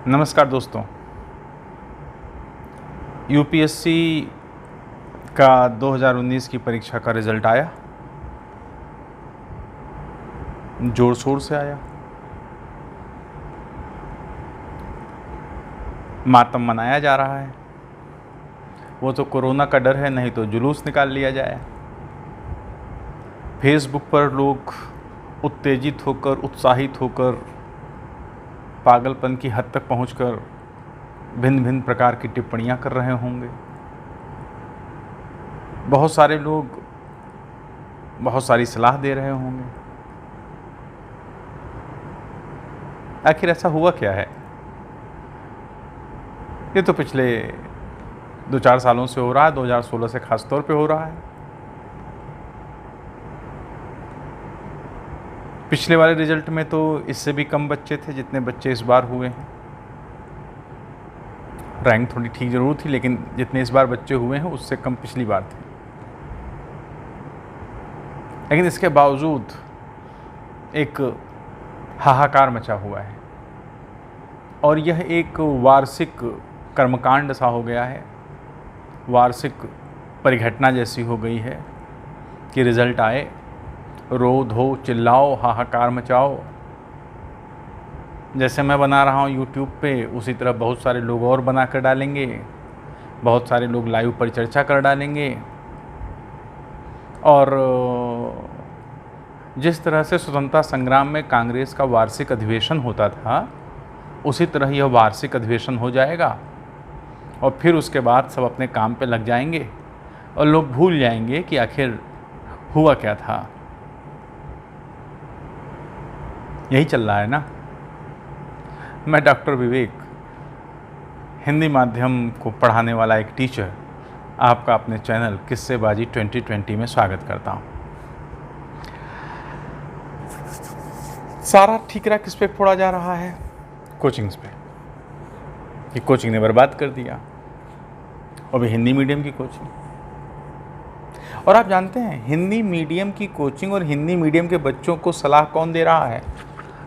नमस्कार दोस्तों, यूपीएससी का 2019 की परीक्षा का रिज़ल्ट आया। ज़ोर शोर से आया। मातम मनाया जा रहा है। वो तो कोरोना का डर है, नहीं तो जुलूस निकाल लिया जाए। फेसबुक पर लोग उत्तेजित होकर, उत्साहित होकर, पागलपन की हद तक पहुंचकर भिन्न भिन्न प्रकार की टिप्पणियां कर रहे होंगे। बहुत सारे लोग बहुत सारी सलाह दे रहे होंगे। आखिर ऐसा हुआ क्या है? ये तो पिछले 2-4 सालों से हो रहा है, 2016 से खास तौर पे हो रहा है। पिछले वाले रिजल्ट में तो इससे भी कम बच्चे थे जितने बच्चे इस बार हुए हैं। रैंक थोड़ी ठीक जरूर थी, लेकिन जितने इस बार बच्चे हुए हैं उससे कम पिछली बार थे। लेकिन इसके बावजूद एक हाहाकार मचा हुआ है और यह एक वार्षिक कर्मकांड सा हो गया है, वार्षिक परिघटना जैसी हो गई है कि रिज़ल्ट आए, रो धो चिल्लाओ, हाहाकार मचाओ। जैसे मैं बना रहा हूँ यूट्यूब पे, उसी तरह बहुत सारे लोग और बना कर डालेंगे, बहुत सारे लोग लाइव पर चर्चा कर डालेंगे। और जिस तरह से स्वतंत्रता संग्राम में कांग्रेस का वार्षिक अधिवेशन होता था, उसी तरह यह वार्षिक अधिवेशन हो जाएगा और फिर उसके बाद सब अपने काम पे लग जाएंगे और लोग भूल जाएंगे कि आखिर हुआ क्या था। यही चल रहा है ना। मैं डॉक्टर विवेक, हिंदी माध्यम को पढ़ाने वाला एक टीचर, आपका अपने चैनल किस्सेबाजी 2020 में स्वागत करता हूँ। सारा ठीकरा किस पे फोड़ा जा रहा है? कोचिंग्स पे, कि कोचिंग ने बर्बाद कर दिया, और भी हिंदी मीडियम की कोचिंग। और आप जानते हैं हिंदी मीडियम की कोचिंग और हिंदी मीडियम के बच्चों को सलाह कौन दे रहा है?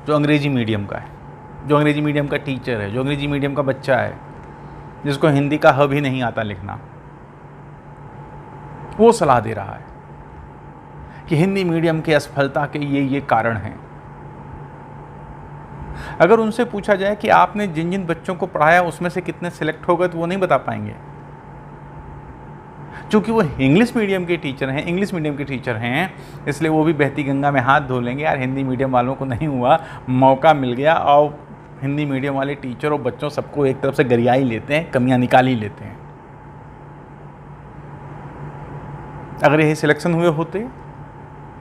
जो अंग्रेजी मीडियम का है, जो अंग्रेजी मीडियम का टीचर है, जो अंग्रेजी मीडियम का बच्चा है, जिसको हिंदी का ह भी नहीं आता लिखना, वो सलाह दे रहा है कि हिंदी मीडियम की असफलता के ये कारण हैं। अगर उनसे पूछा जाए कि आपने जिन जिन बच्चों को पढ़ाया उसमें से कितने सिलेक्ट हो गए, तो वो नहीं बता पाएंगे, क्योंकि वो इंग्लिश मीडियम के टीचर हैं, इंग्लिश मीडियम के टीचर हैं। इसलिए वो भी बहती गंगा में हाथ धो लेंगे, यार हिंदी मीडियम वालों को नहीं हुआ, मौका मिल गया। और हिंदी मीडियम वाले टीचर और बच्चों सबको एक तरफ से गरिया ही लेते हैं, कमियां निकाल ही लेते हैं। अगर यही सिलेक्शन हुए होते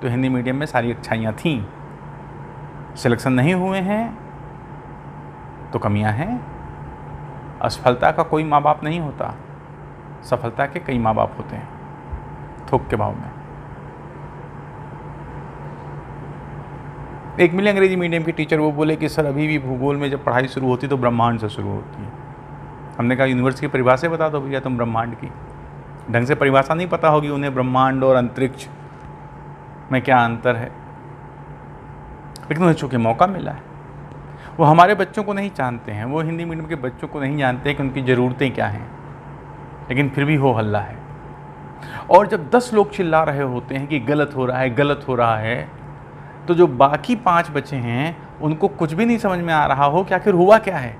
तो हिंदी मीडियम में सारी अच्छाइयाँ थीं। सिलेक्शन नहीं हुए हैं तो कमियां हैं। असफलता का कोई माँ बाप नहीं होता, सफलता के कई माँ बाप होते हैं, थोक के भाव में। एक मिले अंग्रेजी मीडियम के टीचर, वो बोले कि सर अभी भी भूगोल में जब पढ़ाई शुरू होती तो ब्रह्मांड से शुरू होती है। हमने कहा यूनिवर्स की परिभाषा बता दो भैया तुम ब्रह्मांड की। ढंग से परिभाषा नहीं पता होगी उन्हें ब्रह्मांड और अंतरिक्ष में क्या अंतर है, लेकिन उन्हें चूँकि मौका मिला है। वो हमारे बच्चों को नहीं जानते हैं, वो हिंदी मीडियम के बच्चों को नहीं जानते हैं कि उनकी ज़रूरतें क्या हैं, लेकिन फिर भी हो हल्ला है। और जब 10 लोग चिल्ला रहे होते हैं कि गलत हो रहा है, गलत हो रहा है, तो जो बाकी 5 बचे हैं उनको कुछ भी नहीं समझ में आ रहा हो कि आखिर हुआ क्या है,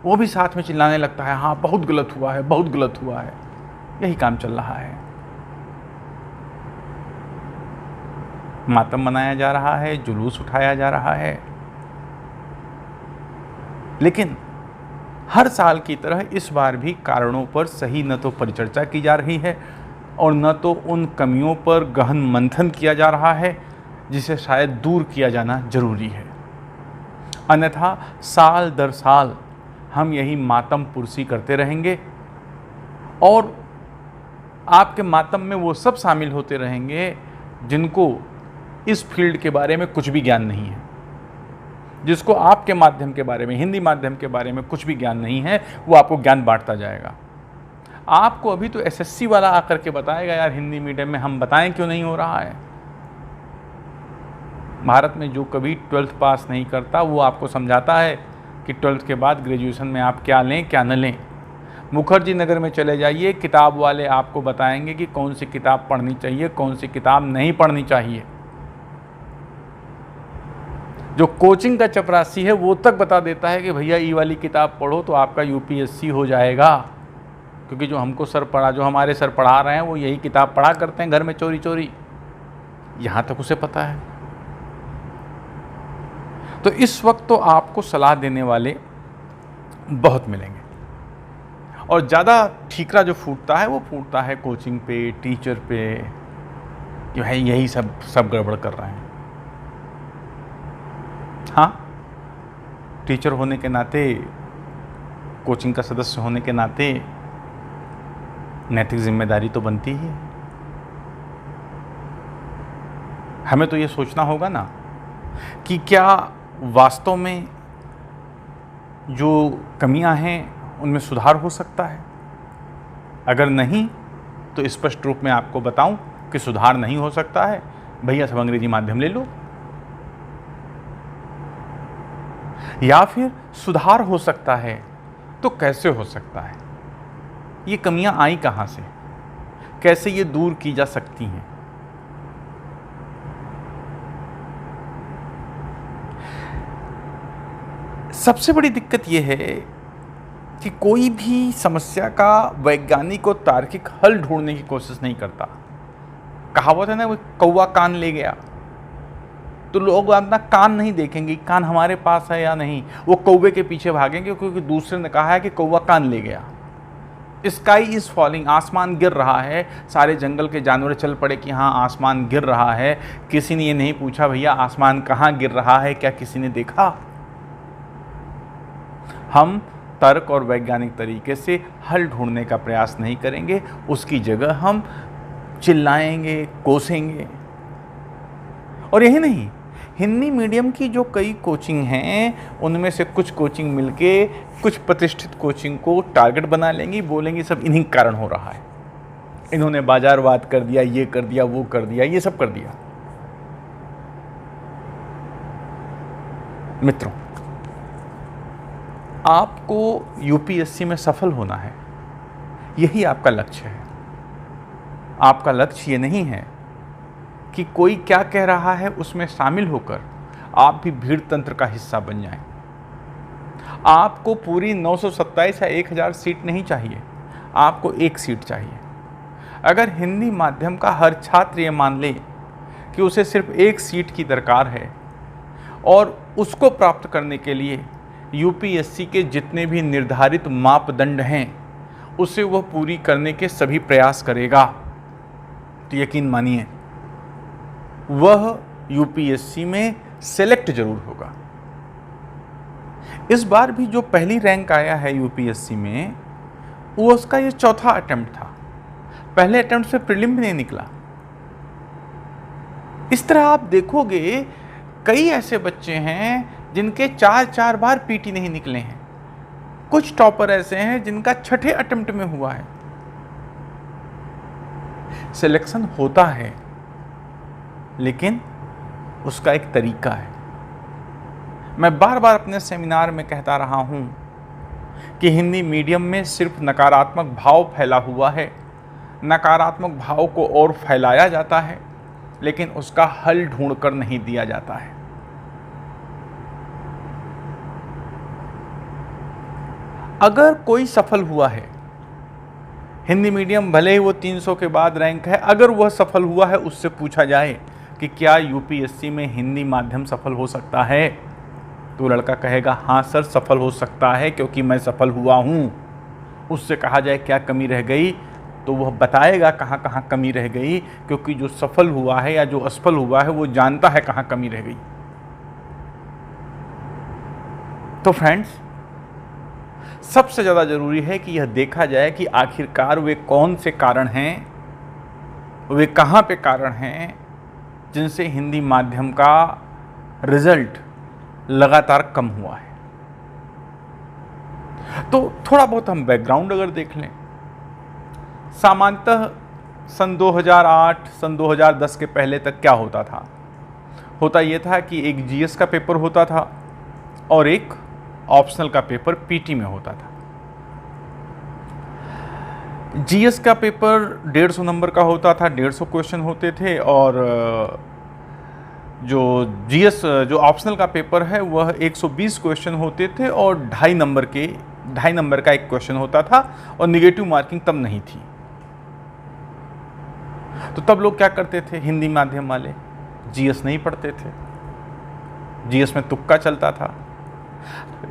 वो भी साथ में चिल्लाने लगता है, हाँ बहुत गलत हुआ है, बहुत गलत हुआ है। यही काम चल रहा है। मातम मनाया जा रहा है, जुलूस उठाया जा रहा है। लेकिन हर साल की तरह इस बार भी कारणों पर सही न तो परिचर्चा की जा रही है और न तो उन कमियों पर गहन मंथन किया जा रहा है जिसे शायद दूर किया जाना जरूरी है। अन्यथा साल दर साल हम यही मातम पुरसी करते रहेंगे और आपके मातम में वो सब शामिल होते रहेंगे जिनको इस फील्ड के बारे में कुछ भी ज्ञान नहीं है, जिसको आपके माध्यम के बारे में, हिंदी माध्यम के बारे में कुछ भी ज्ञान नहीं है। वो आपको ज्ञान बांटता जाएगा। आपको अभी तो एसएससी वाला आकर के बताएगा यार हिंदी मीडियम में, हम बताएं क्यों नहीं हो रहा है। भारत में जो कभी 12th पास नहीं करता वो आपको समझाता है कि 12th के बाद ग्रेजुएशन में आप क्या लें क्या न लें। मुखर्जी नगर में चले जाइए, किताब वाले आपको बताएंगे कि कौन सी किताब पढ़नी चाहिए, कौन सी किताब नहीं पढ़नी चाहिए। जो कोचिंग का चपरासी है वो तक बता देता है कि भैया ये वाली किताब पढ़ो तो आपका यूपीएससी हो जाएगा, क्योंकि जो हमारे सर पढ़ा रहे हैं वो यही किताब पढ़ा करते हैं घर में चोरी चोरी, यहाँ तक उसे पता है। तो इस वक्त तो आपको सलाह देने वाले बहुत मिलेंगे, और ज़्यादा ठीकरा जो फूटता है वो फूटता है कोचिंग पे, टीचर पे, कि भाई यही सब गड़बड़ कर रहे हैं। हाँ, टीचर होने के नाते, कोचिंग का सदस्य होने के नाते नैतिक जिम्मेदारी तो बनती ही है। हमें तो ये सोचना होगा ना कि क्या वास्तव में जो कमियां हैं उनमें सुधार हो सकता है। अगर नहीं तो स्पष्ट रूप में आपको बताऊं कि सुधार नहीं हो सकता है, भैया सब अंग्रेजी माध्यम ले लो। या फिर सुधार हो सकता है तो कैसे हो सकता है, ये कमियां आई कहां से, कैसे ये दूर की जा सकती हैं। सबसे बड़ी दिक्कत यह है कि कोई भी समस्या का वैज्ञानिक और तार्किक हल ढूंढने की कोशिश नहीं करता। कहावत है ना, वो कौवा कान ले गया, तो लोग अपना कान नहीं देखेंगे कान हमारे पास है या नहीं, वो कौवे के पीछे भागेंगे क्योंकि दूसरे ने कहा है कि कौवा कान ले गया। स्काई इज़ फॉलिंग, आसमान गिर रहा है, सारे जंगल के जानवर चल पड़े कि हाँ आसमान गिर रहा है। किसी ने ये नहीं पूछा भैया आसमान कहाँ गिर रहा है, क्या किसी ने देखा। हम तर्क और वैज्ञानिक तरीके से हल ढूंढने का प्रयास नहीं करेंगे, उसकी जगह हम चिल्लाएंगे, कोसेंगे। और यही नहीं, हिंदी मीडियम की जो कई कोचिंग हैं उनमें से कुछ कोचिंग मिलके कुछ प्रतिष्ठित कोचिंग को टारगेट बना लेंगी, बोलेंगी सब इन्हीं कारण हो रहा है, इन्होंने बाजारवाद कर दिया, ये कर दिया, वो कर दिया, ये सब कर दिया। मित्रों, आपको यूपीएससी में सफल होना है, यही आपका लक्ष्य है। आपका लक्ष्य ये नहीं है कि कोई क्या कह रहा है उसमें शामिल होकर आप भी भीड़ तंत्र का हिस्सा बन जाएं। आपको पूरी 927 या 1000 सीट नहीं चाहिए, आपको एक सीट चाहिए। अगर हिंदी माध्यम का हर छात्र ये मान ले कि उसे सिर्फ एक सीट की दरकार है और उसको प्राप्त करने के लिए यूपीएससी के जितने भी निर्धारित मापदंड हैं उसे वह पूरी करने के सभी प्रयास करेगा, तो यकीन मानिए वह यूपीएससी में सेलेक्ट जरूर होगा। इस बार भी जो पहली रैंक आया है यूपीएससी में, वो उसका ये चौथा अटेम्प्ट था। पहले अटेम्प्ट से प्रीलिम भी नहीं निकला। इस तरह आप देखोगे कई ऐसे बच्चे हैं जिनके 4 बार पीटी नहीं निकले हैं। कुछ टॉपर ऐसे हैं जिनका छठे अटेम्प्ट में हुआ है। सिलेक्शन होता है, लेकिन उसका एक तरीका है। मैं बार बार अपने सेमिनार में कहता रहा हूं कि हिंदी मीडियम में सिर्फ नकारात्मक भाव फैला हुआ है। नकारात्मक भाव को और फैलाया जाता है, लेकिन उसका हल ढूंढकर नहीं दिया जाता है। अगर कोई सफल हुआ है, हिंदी मीडियम भले ही वो 300 के बाद रैंक है, अगर वह सफल हुआ है, उससे पूछा जाए कि क्या यूपीएससी में हिंदी माध्यम सफल हो सकता है, तो लड़का कहेगा हाँ सर सफल हो सकता है क्योंकि मैं सफल हुआ हूँ। उससे कहा जाए क्या कमी रह गई, तो वह बताएगा कहाँ कहाँ कमी रह गई, क्योंकि जो सफल हुआ है या जो असफल हुआ है वो जानता है कहाँ कमी रह गई। तो फ्रेंड्स, सबसे ज़्यादा ज़रूरी है कि यह देखा जाए कि आखिरकार वे कौन से कारण हैं, वे कहाँ पे कारण हैं जिनसे हिंदी माध्यम का रिजल्ट लगातार कम हुआ है। तो थोड़ा बहुत हम बैकग्राउंड अगर देख लें, सामान्यतः सन 2008, सन 2010 के पहले तक क्या होता था। होता ये था कि एक जीएस का पेपर होता था और एक ऑप्शनल का पेपर पीटी में होता था। जीएस का पेपर 150 नंबर का होता था, 150 क्वेश्चन होते थे, और जो जीएस जो ऑप्शनल का पेपर है वह 120 क्वेश्चन होते थे और 2.5 नंबर का एक क्वेश्चन होता था, और निगेटिव मार्किंग तब नहीं थी। तो तब लोग क्या करते थे, हिंदी माध्यम वाले जीएस नहीं पढ़ते थे, जीएस में तुक्का चलता था।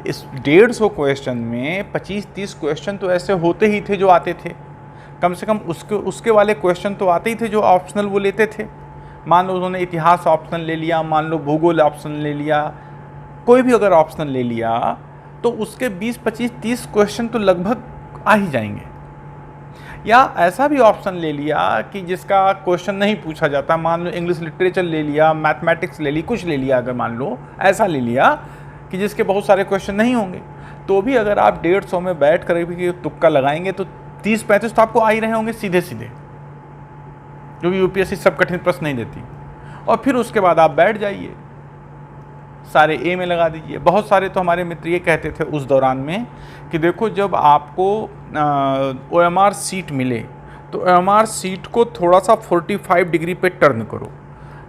इस 150 क्वेश्चन में 25-30 क्वेश्चन तो ऐसे होते ही थे जो आते थे, कम से कम उसके वाले क्वेश्चन तो आते ही थे जो ऑप्शनल वो लेते थे। मान लो उन्होंने इतिहास ऑप्शनल ले लिया, मान लो भूगोल ऑप्शनल ले लिया, कोई भी अगर ऑप्शनल ले लिया तो उसके 20-25-30 क्वेश्चन तो लगभग आ ही जाएंगे। या ऐसा भी ऑप्शन ले लिया कि जिसका क्वेश्चन नहीं पूछा जाता, मान लो इंग्लिश लिटरेचर ले लिया, मैथमेटिक्स ले ली, कुछ ले लिया, अगर मान लो ऐसा ले लिया कि जिसके बहुत सारे क्वेश्चन नहीं होंगे, तो भी अगर आप 150 में बैठ कर भी तुक्का लगाएंगे तो 30-35 तो आपको आ ही रहे होंगे सीधे सीधे, क्योंकि यूपीएससी सब कठिन प्रश्न नहीं देती। और फिर उसके बाद आप बैठ जाइए, सारे ए में लगा दीजिए। बहुत सारे तो हमारे मित्र ये कहते थे उस दौरान में कि देखो, जब आपको ओएमआर सीट मिले तो ओएमआर सीट को थोड़ा सा 45 डिग्री पे टर्न करो।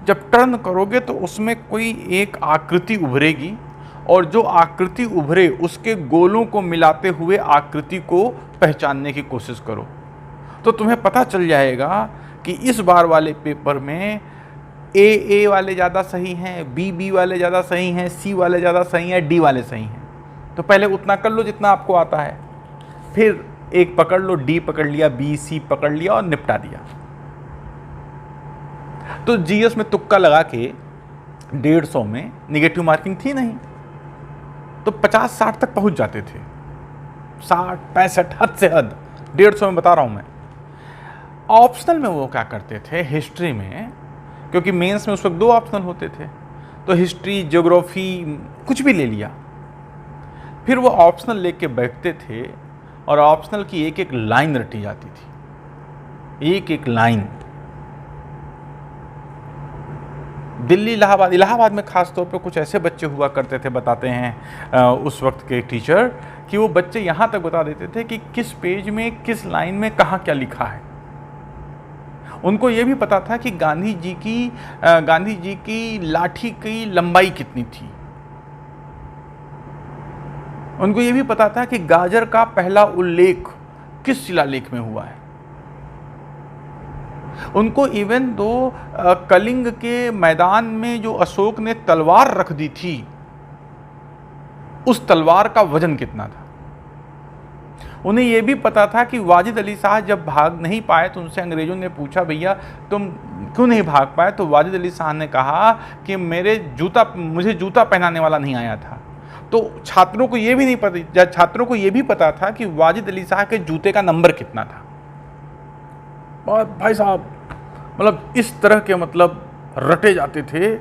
जब टर्न करोगे तो उसमें कोई एक आकृति उभरेगी, और जो आकृति उभरे उसके गोलों को मिलाते हुए आकृति को पहचानने की कोशिश करो, तो तुम्हें पता चल जाएगा कि इस बार वाले पेपर में ए वाले ज़्यादा सही हैं, बी वाले ज़्यादा सही हैं, सी वाले ज़्यादा सही हैं, डी वाले सही हैं। तो पहले उतना कर लो जितना आपको आता है, फिर एक पकड़ लो, डी पकड़ लिया, बी सी पकड़ लिया और निपटा दिया। तो जीएस में तुक्का लगा के 150 में निगेटिव मार्किंग थी नहीं, तो 50-60 तक पहुंच जाते थे, 60-65 हद से हद, 150 में बता रहा हूं मैं। ऑप्शनल में वो क्या करते थे, हिस्ट्री में, क्योंकि मेंस में उस वक्त 2 ऑप्शनल होते थे, तो हिस्ट्री, ज्योग्राफी कुछ भी ले लिया, फिर वो ऑप्शनल लेके बैठते थे और ऑप्शनल की एक एक लाइन रटी जाती थी, एक एक लाइन। दिल्ली, इलाहाबाद में खास तौर पे कुछ ऐसे बच्चे हुआ करते थे, बताते हैं उस वक्त के टीचर, कि वो बच्चे यहाँ तक बता देते थे कि किस पेज में, किस लाइन में कहाँ क्या लिखा है। उनको ये भी पता था कि गांधी जी की लाठी की लंबाई कितनी थी। उनको ये भी पता था कि गाजर का पहला उल्लेख किस शिलालेख में हुआ है। उनको इवन दो कलिंग के मैदान में जो अशोक ने तलवार रख दी थी, उस तलवार का वजन कितना था। उन्हें यह भी पता था कि वाजिद अली शाह जब भाग नहीं पाए तो उनसे अंग्रेजों ने पूछा, भैया तुम क्यों नहीं भाग पाए? तो वाजिद अली शाह ने कहा कि मुझे जूता पहनाने वाला नहीं आया था। तो छात्रों को यह भी पता था कि वाजिद अली शाह के जूते का नंबर कितना था। और भाई साहब, मतलब इस तरह के रटे जाते थे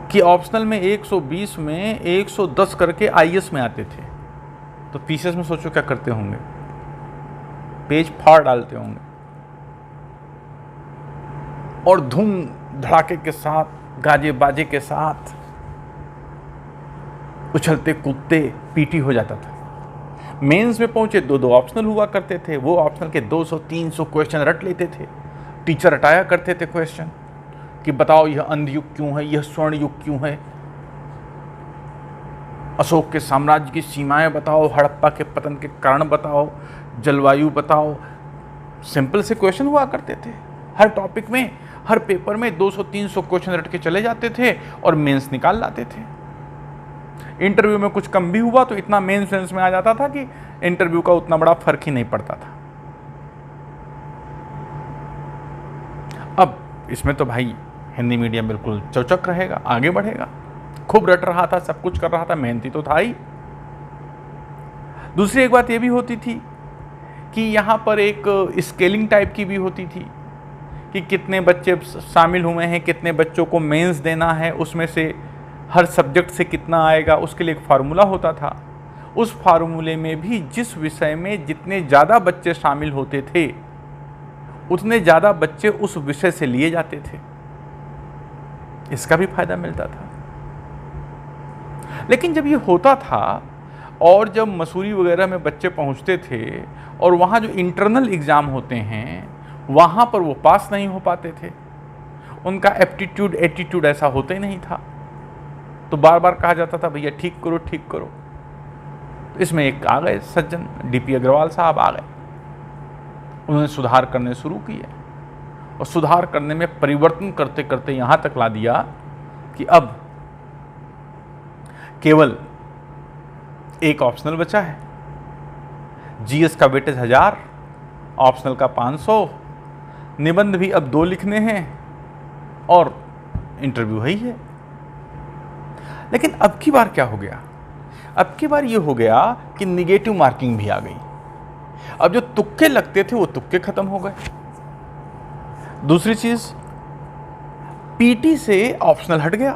कि ऑप्शनल में 120 में 110 करके आईएएस में आते थे। तो पीसीएस में सोचो क्या करते होंगे, पेज फाड़ डालते होंगे, और धूम धड़ाके के साथ, गाजे बाजे के साथ उछलते कूदते पीटी हो जाता था। मेंस में पहुंचे 2 ऑप्शनल हुआ करते थे, वो ऑप्शनल के 200-300 क्वेश्चन रट लेते थे। टीचर रटाया करते थे क्वेश्चन कि बताओ यह अंध युग क्यों है, यह स्वर्ण युग क्यों है, अशोक के साम्राज्य की सीमाएं बताओ, हड़प्पा के पतन के कारण बताओ, जलवायु बताओ। सिंपल से क्वेश्चन हुआ करते थे हर टॉपिक में, हर पेपर में 200-300 क्वेश्चन रट के चले जाते थे और मेंस निकाल लाते थे। इंटरव्यू में कुछ कम भी हुआ तो इतना मेंस में आ जाता था कि इंटरव्यू का उतना बड़ा फर्क ही नहीं पड़ता था। अब इसमें तो भाई हिंदी मीडियम बिल्कुल चौचक रहेगा, आगे बढ़ेगा, खूब रट रहा था, सब कुछ कर रहा था, मेहनती तो था ही। दूसरी एक बात ये भी होती थी कि यहाँ पर एक स्केलिंग टाइप की भी होती थी कि कितने बच्चे शामिल हुए हैं, कितने बच्चों को मेंस देना है, उसमें से हर सब्जेक्ट से कितना आएगा, उसके लिए एक फार्मूला होता था। उस फार्मूले में भी जिस विषय में जितने ज़्यादा बच्चे शामिल होते थे, उतने ज़्यादा बच्चे उस विषय से लिए जाते थे। इसका भी फायदा मिलता था। लेकिन जब ये होता था और जब मसूरी वगैरह में बच्चे पहुंचते थे और वहाँ जो इंटरनल एग्ज़ाम होते हैं वहाँ पर वो पास नहीं हो पाते थे, उनका एप्टीट्यूड एटीट्यूड ऐसा होता ही नहीं था, तो बार बार कहा जाता था भैया ठीक करो ठीक करो। तो इसमें एक आ गए सज्जन डीपी अग्रवाल साहब आ गए, उन्होंने सुधार करने शुरू किए और सुधार करने में परिवर्तन करते करते यहाँ तक ला दिया कि अब केवल एक ऑप्शनल बचा है। जीएस का वेटेज 1000, ऑप्शनल का 500, निबंध भी अब 2 लिखने हैं और इंटरव्यू ही है। लेकिन अब की बार क्या हो गया? अब की बार ये हो गया कि निगेटिव मार्किंग भी आ गई। अब जो तुक्के लगते थे वो तुक्के खत्म हो गए। दूसरी चीज, पीटी से ऑप्शनल हट गया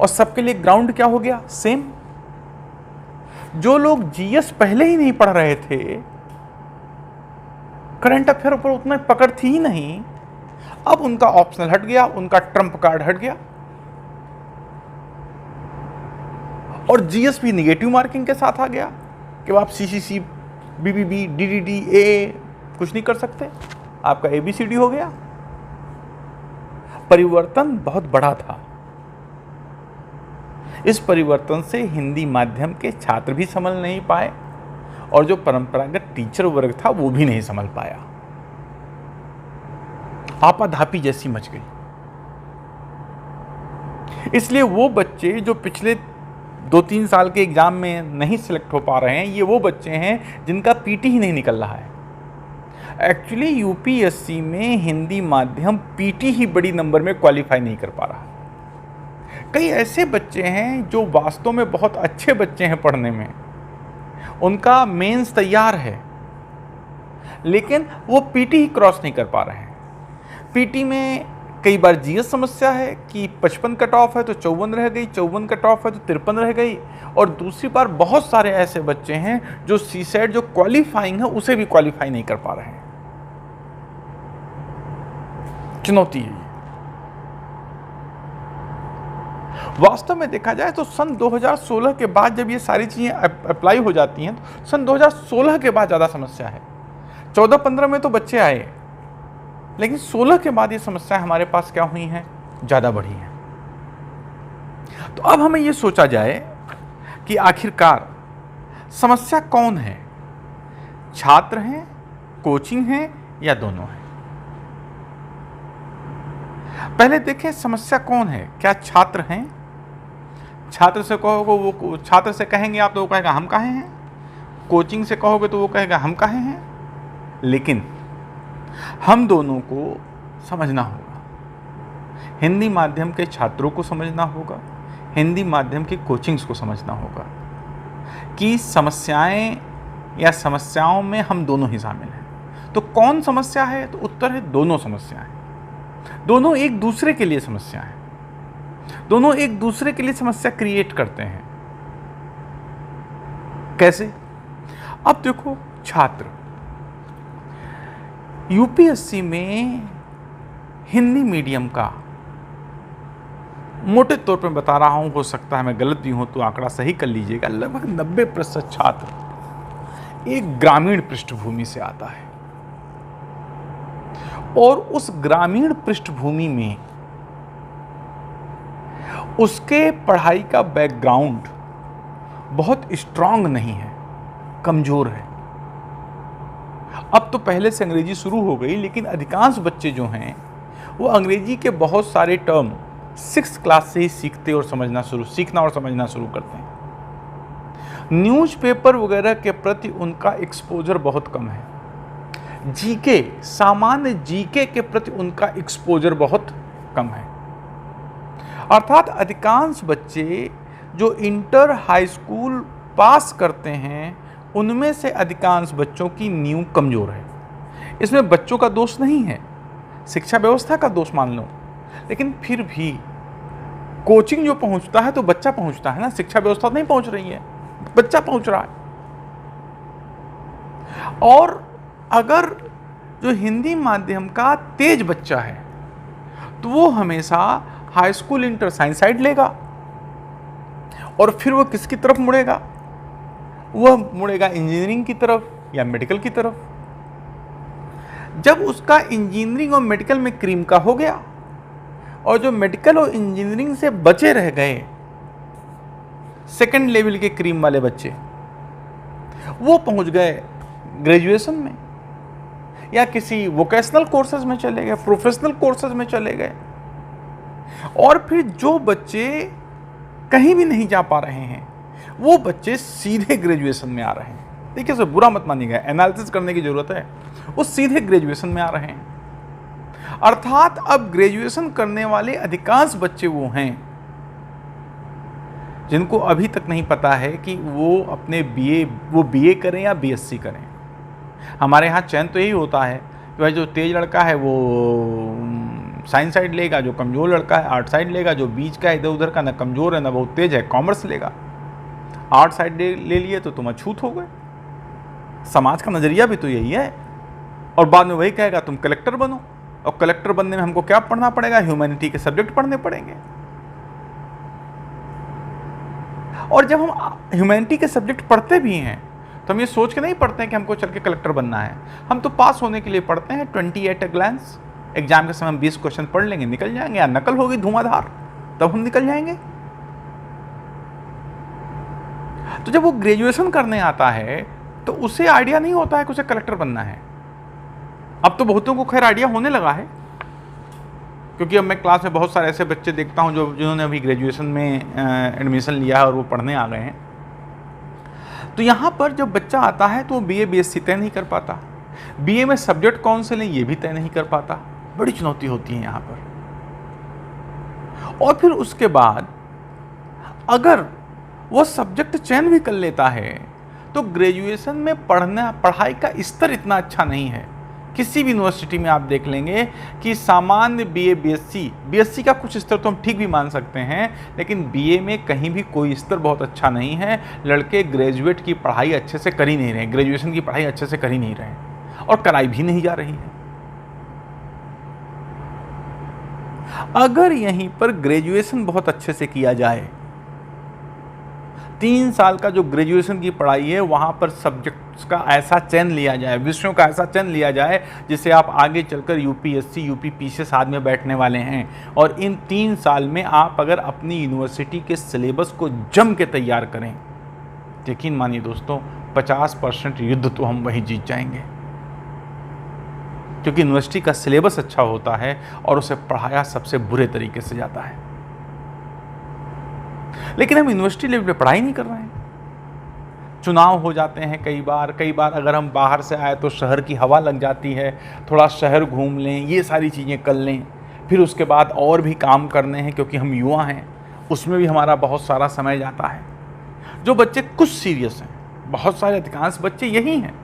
और सबके लिए ग्राउंड क्या हो गया? सेम। जो लोग जीएस पहले ही नहीं पढ़ रहे थे, करंट अफेयर पर उतना पकड़ थी ही नहीं, अब उनका ऑप्शनल हट गया, उनका ट्रम्प कार्ड हट गया और जीएस भी निगेटिव मार्किंग के साथ आ गया कि आप सीसीसी, बीबीबी, डीडीडी, ए कुछ नहीं कर सकते, आपका एबीसीडी हो गया। परिवर्तन बहुत बड़ा था। इस परिवर्तन से हिंदी माध्यम के छात्र भी संभल नहीं पाए और जो परंपरागत टीचर वर्ग था वो भी नहीं संभल पाया। आपाधापी जैसी मच गई। इसलिए वो बच्चे जो पिछले 2-3 साल के एग्जाम में नहीं सिलेक्ट हो पा रहे हैं, ये वो बच्चे हैं जिनका पीटी ही नहीं निकल रहा है। एक्चुअली यूपीएससी में हिंदी माध्यम पीटी ही बड़ी नंबर में क्वालिफाई नहीं कर पा रहा। कई ऐसे बच्चे हैं जो वास्तव में बहुत अच्छे बच्चे हैं पढ़ने में, उनका मेंस तैयार है, लेकिन वो पीटी ही क्रॉस नहीं कर पा रहे हैं। पीटी में कई बार जीएस समस्या है कि 55 कट ऑफ है तो 54 रह गई, 54 कट ऑफ है तो 53 रह गई, और दूसरी बार बहुत सारे ऐसे बच्चे हैं जो सीसेट जो क्वालिफाइंग है उसे भी क्वालिफाई नहीं कर पा रहे हैं। चुनौती है। वास्तव में देखा जाए तो सन 2016 के बाद जब ये सारी चीजें अप्लाई हो जाती हैं तो सन 2016 के बाद ज्यादा समस्या है। 14-15 में तो बच्चे आए, लेकिन 16 के बाद ये समस्याएं हमारे पास क्या हुई हैं? ज्यादा बढ़ी हैं। तो अब हमें ये सोचा जाए कि आखिरकार समस्या कौन है? छात्र हैं, कोचिंग है, या दोनों है? पहले देखें समस्या कौन है। क्या छात्र हैं? छात्र से कहोगे वो, छात्र से कहेंगे आप तो वो कहेगा हम काहे हैं। कोचिंग से कहोगे तो वो कहेगा हम काहे हैं। लेकिन हम दोनों को समझना होगा, हिंदी माध्यम के छात्रों को समझना होगा, हिंदी माध्यम की कोचिंग्स को समझना होगा कि समस्याएं या समस्याओं में हम दोनों ही शामिल हैं। तो कौन समस्या है? तो उत्तर है दोनों समस्याएं। दोनों एक दूसरे के लिए समस्या है, दोनों एक दूसरे के लिए समस्या क्रिएट करते हैं। कैसे? अब देखो, छात्र यूपीएससी में हिंदी मीडियम का, मोटे तौर पर बता रहा हूं, हो सकता है मैं गलत भी हूं तो आंकड़ा सही कर लीजिएगा, लगभग 90% छात्र एक ग्रामीण पृष्ठभूमि से आता है और उस ग्रामीण पृष्ठभूमि में उसके पढ़ाई का बैकग्राउंड बहुत स्ट्रांग नहीं है, कमजोर है। अब तो पहले से अंग्रेजी शुरू हो गई, लेकिन अधिकांश बच्चे जो हैं वो अंग्रेजी के बहुत सारे टर्म 6th क्लास से ही सीखना और समझना शुरू करते हैं। न्यूज़पेपर वगैरह के प्रति उनका एक्सपोजर बहुत कम है। जीके, सामान्य जीके के प्रति उनका एक्सपोजर बहुत कम है। अर्थात अधिकांश बच्चे जो इंटर हाई स्कूल पास करते हैं उनमें से अधिकांश बच्चों की नींव कमजोर है। इसमें बच्चों का दोष नहीं है, शिक्षा व्यवस्था का दोष मान लो, लेकिन फिर भी कोचिंग जो पहुंचता है तो बच्चा पहुंचता है ना, शिक्षा व्यवस्था नहीं पहुंच रही है, बच्चा पहुंच रहा है। और अगर जो हिंदी माध्यम का तेज बच्चा है तो वो हमेशा high school inter science side लेगा और फिर वो किसकी तरफ मुड़ेगा? वह मुड़ेगा इंजीनियरिंग की तरफ या मेडिकल की तरफ। जब उसका इंजीनियरिंग और मेडिकल में क्रीम का हो गया और जो मेडिकल और इंजीनियरिंग से बचे रह गए सेकंड लेवल के क्रीम वाले बच्चे, वो पहुंच गए ग्रेजुएशन में या किसी वोकेशनल कोर्सेज में चले गए, प्रोफेशनल कोर्सेज में चले गए। और फिर जो बच्चे कहीं भी नहीं जा पा रहे हैं वो बच्चे सीधे ग्रेजुएशन में आ रहे हैं। देखिए, इसे बुरा मत मानिएगा, एनालिसिस करने की जरूरत है। वो सीधे ग्रेजुएशन में आ रहे हैं। अर्थात अब ग्रेजुएशन करने वाले अधिकांश बच्चे वो हैं जिनको अभी तक नहीं पता है कि वो अपने बीए करें या बीएससी करें। हमारे यहाँ चयन तो यही होता है कि भाई जो तेज लड़का है वो साइंस साइड लेगा, जो कमज़ोर लड़का है आर्ट साइड लेगा, जो बीच का इधर उधर का ना कमज़ोर है ना बहुत तेज है कॉमर्स लेगा। आर्ट साइड ले लिए तो तुम अछूत हो गए। समाज का नज़रिया भी तो यही है। और बाद में वही कहेगा तुम कलेक्टर बनो, और कलेक्टर बनने में हमको क्या पढ़ना पड़ेगा? ह्यूमैनिटी के सब्जेक्ट पढ़ने पड़ेंगे। और जब हम ह्यूमैनिटी के सब्जेक्ट पढ़ते भी हैं तो हम ये सोच के नहीं पढ़ते हैं कि हमको चल के कलेक्टर बनना है। हम तो पास होने के लिए पढ़ते हैं 28 ए ग्लांस। एग्जाम के समय हम 20 क्वेश्चन पढ़ लेंगे, निकल जाएंगे, या नकल होगी धुआंधार, तब हम निकल जाएंगे। तो जब वो ग्रेजुएशन करने आता है तो उसे आइडिया नहीं होता है कि उसे कलेक्टर बनना है। अब तो बहुतों को खैर आइडिया होने लगा है, क्योंकि अब मैं क्लास में बहुत सारे ऐसे बच्चे देखता हूं जिन्होंने अभी ग्रेजुएशन में एडमिशन लिया है और वो पढ़ने आ गए हैं। तो यहाँ पर जब बच्चा आता है तो वो बीए बीएससी तय नहीं कर पाता, बीए में सब्जेक्ट कौन से लें ये भी तय नहीं कर पाता। बड़ी चुनौती होती है यहाँ पर। और फिर उसके बाद अगर वो सब्जेक्ट चयन भी कर लेता है तो ग्रेजुएशन में पढ़ाई का स्तर इतना अच्छा नहीं है। किसी भी यूनिवर्सिटी में आप देख लेंगे कि सामान्य बीए बीएससी का कुछ स्तर तो हम ठीक भी मान सकते हैं, लेकिन बीए में कहीं भी कोई स्तर बहुत अच्छा नहीं है। लड़के ग्रेजुएट की पढ़ाई अच्छे से कर ही नहीं रहे, ग्रेजुएशन की पढ़ाई अच्छे से कर ही नहीं रहे और कराई भी नहीं जा रही है। अगर यहीं पर ग्रेजुएशन बहुत अच्छे से किया जाए, 3 साल का जो ग्रेजुएशन की पढ़ाई है वहाँ पर सब्जेक्ट्स का ऐसा चयन लिया जाए, विषयों का ऐसा चयन लिया जाए जिससे आप आगे चलकर यूपीएससी यूपीपीसी साथ में बैठने वाले हैं। और इन 3 साल में आप अगर अपनी यूनिवर्सिटी के सिलेबस को जम के तैयार करें, यकीन मानिए दोस्तों 50% युद्ध तो हम वहीं जीत जाएंगे, क्योंकि यूनिवर्सिटी का सिलेबस अच्छा होता है और उसे पढ़ाया सबसे बुरे तरीके से जाता है। लेकिन हम यूनिवर्सिटी लेवल पे पढ़ाई नहीं कर रहे हैं। चुनाव हो जाते हैं कई बार अगर हम बाहर से आए तो शहर की हवा लग जाती है, थोड़ा शहर घूम लें, ये सारी चीज़ें कर लें। फिर उसके बाद और भी काम करने हैं क्योंकि हम युवा हैं, उसमें भी हमारा बहुत सारा समय जाता है। जो बच्चे कुछ सीरियस हैं, बहुत सारे अधिकांश बच्चे यही हैं।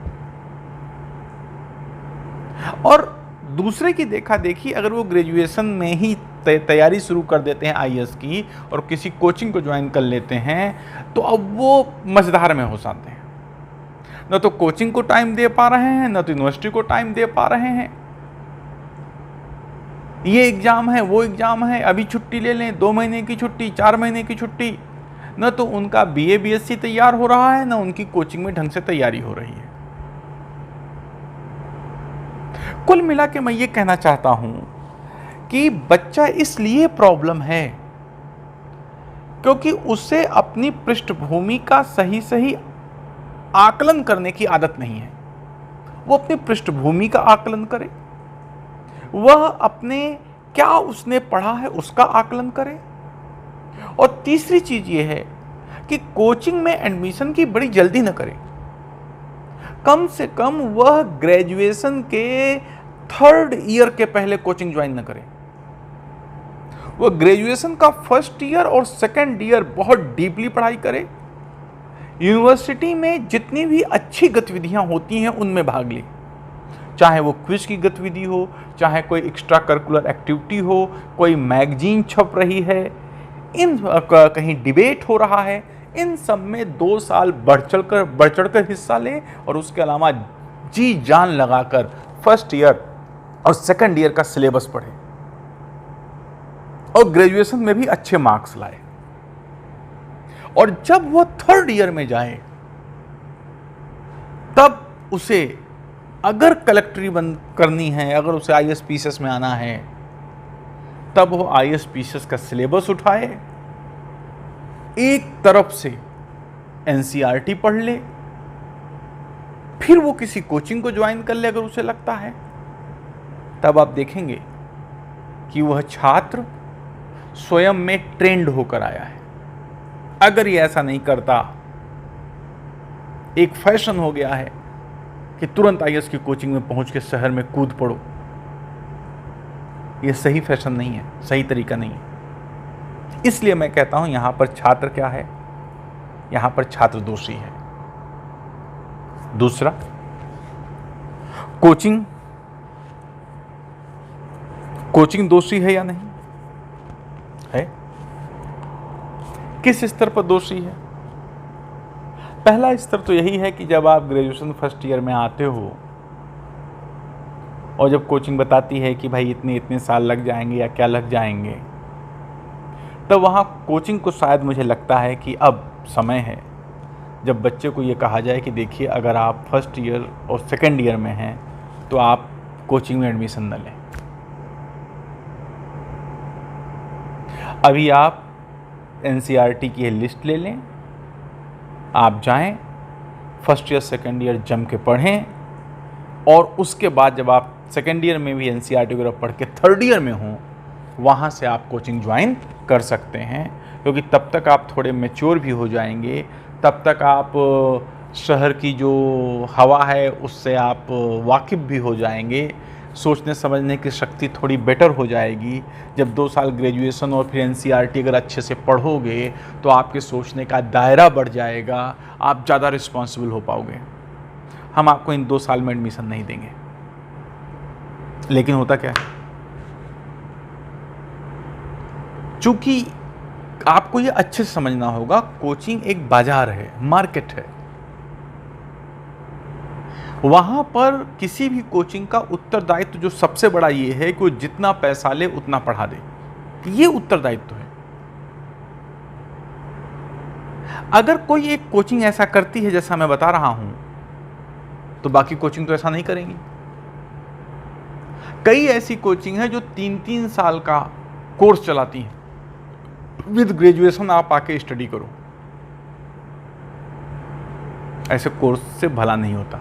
और दूसरे की देखा देखी अगर वो ग्रेजुएशन में ही तैयारी शुरू कर देते हैं आईएएस की और किसी कोचिंग को ज्वाइन कर लेते हैं तो अब वो मझधार में हो जाते हैं। न तो कोचिंग को टाइम दे पा रहे हैं, न तो यूनिवर्सिटी को टाइम दे पा रहे हैं। ये एग्जाम है, वो एग्जाम है, अभी छुट्टी ले लें, 2 महीने की छुट्टी, 4 महीने की छुट्टी। न तो उनका बीए बीएससी तैयार हो रहा है, न उनकी कोचिंग में ढंग से तैयारी हो रही है। कुल मिला के मैं ये कहना चाहता हूं कि बच्चा इसलिए प्रॉब्लम है क्योंकि उसे अपनी पृष्ठभूमि का सही आकलन करने की आदत नहीं है। वो अपनी पृष्ठभूमि का आकलन करे, वह अपने क्या उसने पढ़ा है उसका आकलन करे। और तीसरी चीज ये है कि कोचिंग में एडमिशन की बड़ी जल्दी न करे। कम से कम वह ग्रेजुएशन के 3rd ईयर के पहले कोचिंग ज्वाइन न करे। वह ग्रेजुएशन का 1st ईयर और 2nd ईयर बहुत डीपली पढ़ाई करे। यूनिवर्सिटी में जितनी भी अच्छी गतिविधियां होती हैं उनमें भाग ले, चाहे वो क्विज की गतिविधि हो, चाहे कोई एक्स्ट्रा करिकुलर एक्टिविटी हो, कोई मैगजीन छप रही है, कहीं डिबेट हो रहा है, इन सब में 2 साल बढ़ चढ़कर हिस्सा ले और उसके अलावा जी जान लगाकर 1st ईयर और 2nd ईयर का सिलेबस पढ़े। और ग्रेजुएशन में भी अच्छे मार्क्स लाए, और जब वो 3rd ईयर में जाए तब उसे अगर कलेक्टरी बंद करनी है, अगर उसे IAS-PCS में आना है, तब वो IAS-PCS का सिलेबस उठाए, एक तरफ से NCERT पढ़ ले, फिर वो किसी कोचिंग को ज्वाइन कर ले अगर उसे लगता है। तब आप देखेंगे कि वह छात्र स्वयं में ट्रेंड होकर आया है। अगर ये ऐसा नहीं करता, एक फैशन हो गया है कि तुरंत IAS की कोचिंग में पहुंच के शहर में कूद पड़ो, ये सही फैशन नहीं है, सही तरीका नहीं है। इसलिए मैं कहता हूं यहां पर छात्र क्या है, यहां पर छात्र दोषी है। दूसरा, कोचिंग दोषी है या नहीं है? किस स्तर पर दोषी है? पहला स्तर तो यही है कि जब आप ग्रेजुएशन 1st ईयर में आते हो और जब कोचिंग बताती है कि भाई इतने साल लग जाएंगे या क्या लग जाएंगे, तब वहाँ कोचिंग को शायद मुझे लगता है कि अब समय है जब बच्चे को ये कहा जाए कि देखिए अगर आप 1st ईयर और 2nd ईयर में हैं तो आप कोचिंग में एडमिशन न लें। अभी आप NCERT की लिस्ट ले लें, आप जाएं, 1st ईयर 2nd ईयर जम के पढ़ें, और उसके बाद जब आप 2nd ईयर में भी NCERT वगैरह पढ़ के 3rd ईयर में हों, वहाँ से आप कोचिंग ज्वाइन कर सकते हैं, क्योंकि तब तक आप थोड़े मैच्योर भी हो जाएंगे, तब तक आप शहर की जो हवा है उससे आप वाकिफ़ भी हो जाएंगे, सोचने समझने की शक्ति थोड़ी बेटर हो जाएगी। जब 2 साल ग्रेजुएशन और फिर NCERT अगर अच्छे से पढ़ोगे तो आपके सोचने का दायरा बढ़ जाएगा, आप ज़्यादा रिस्पॉन्सिबल हो पाओगे। हम आपको इन 2 साल में एडमिशन नहीं देंगे, लेकिन होता क्या है, चूंकि आपको ये अच्छे से समझना होगा, कोचिंग एक बाजार है, मार्केट है। वहां पर किसी भी कोचिंग का उत्तरदायित्व जो सबसे बड़ा ये है कि वो जितना पैसा ले उतना पढ़ा दे, ये उत्तरदायित्व है। अगर कोई एक कोचिंग ऐसा करती है जैसा मैं बता रहा हूं, तो बाकी कोचिंग तो ऐसा नहीं करेंगी। कई ऐसी कोचिंग है जो 3-3 साल का कोर्स चलाती हैं, विद ग्रेजुएशन आप आके स्टडी करो। ऐसे कोर्स से भला नहीं होता।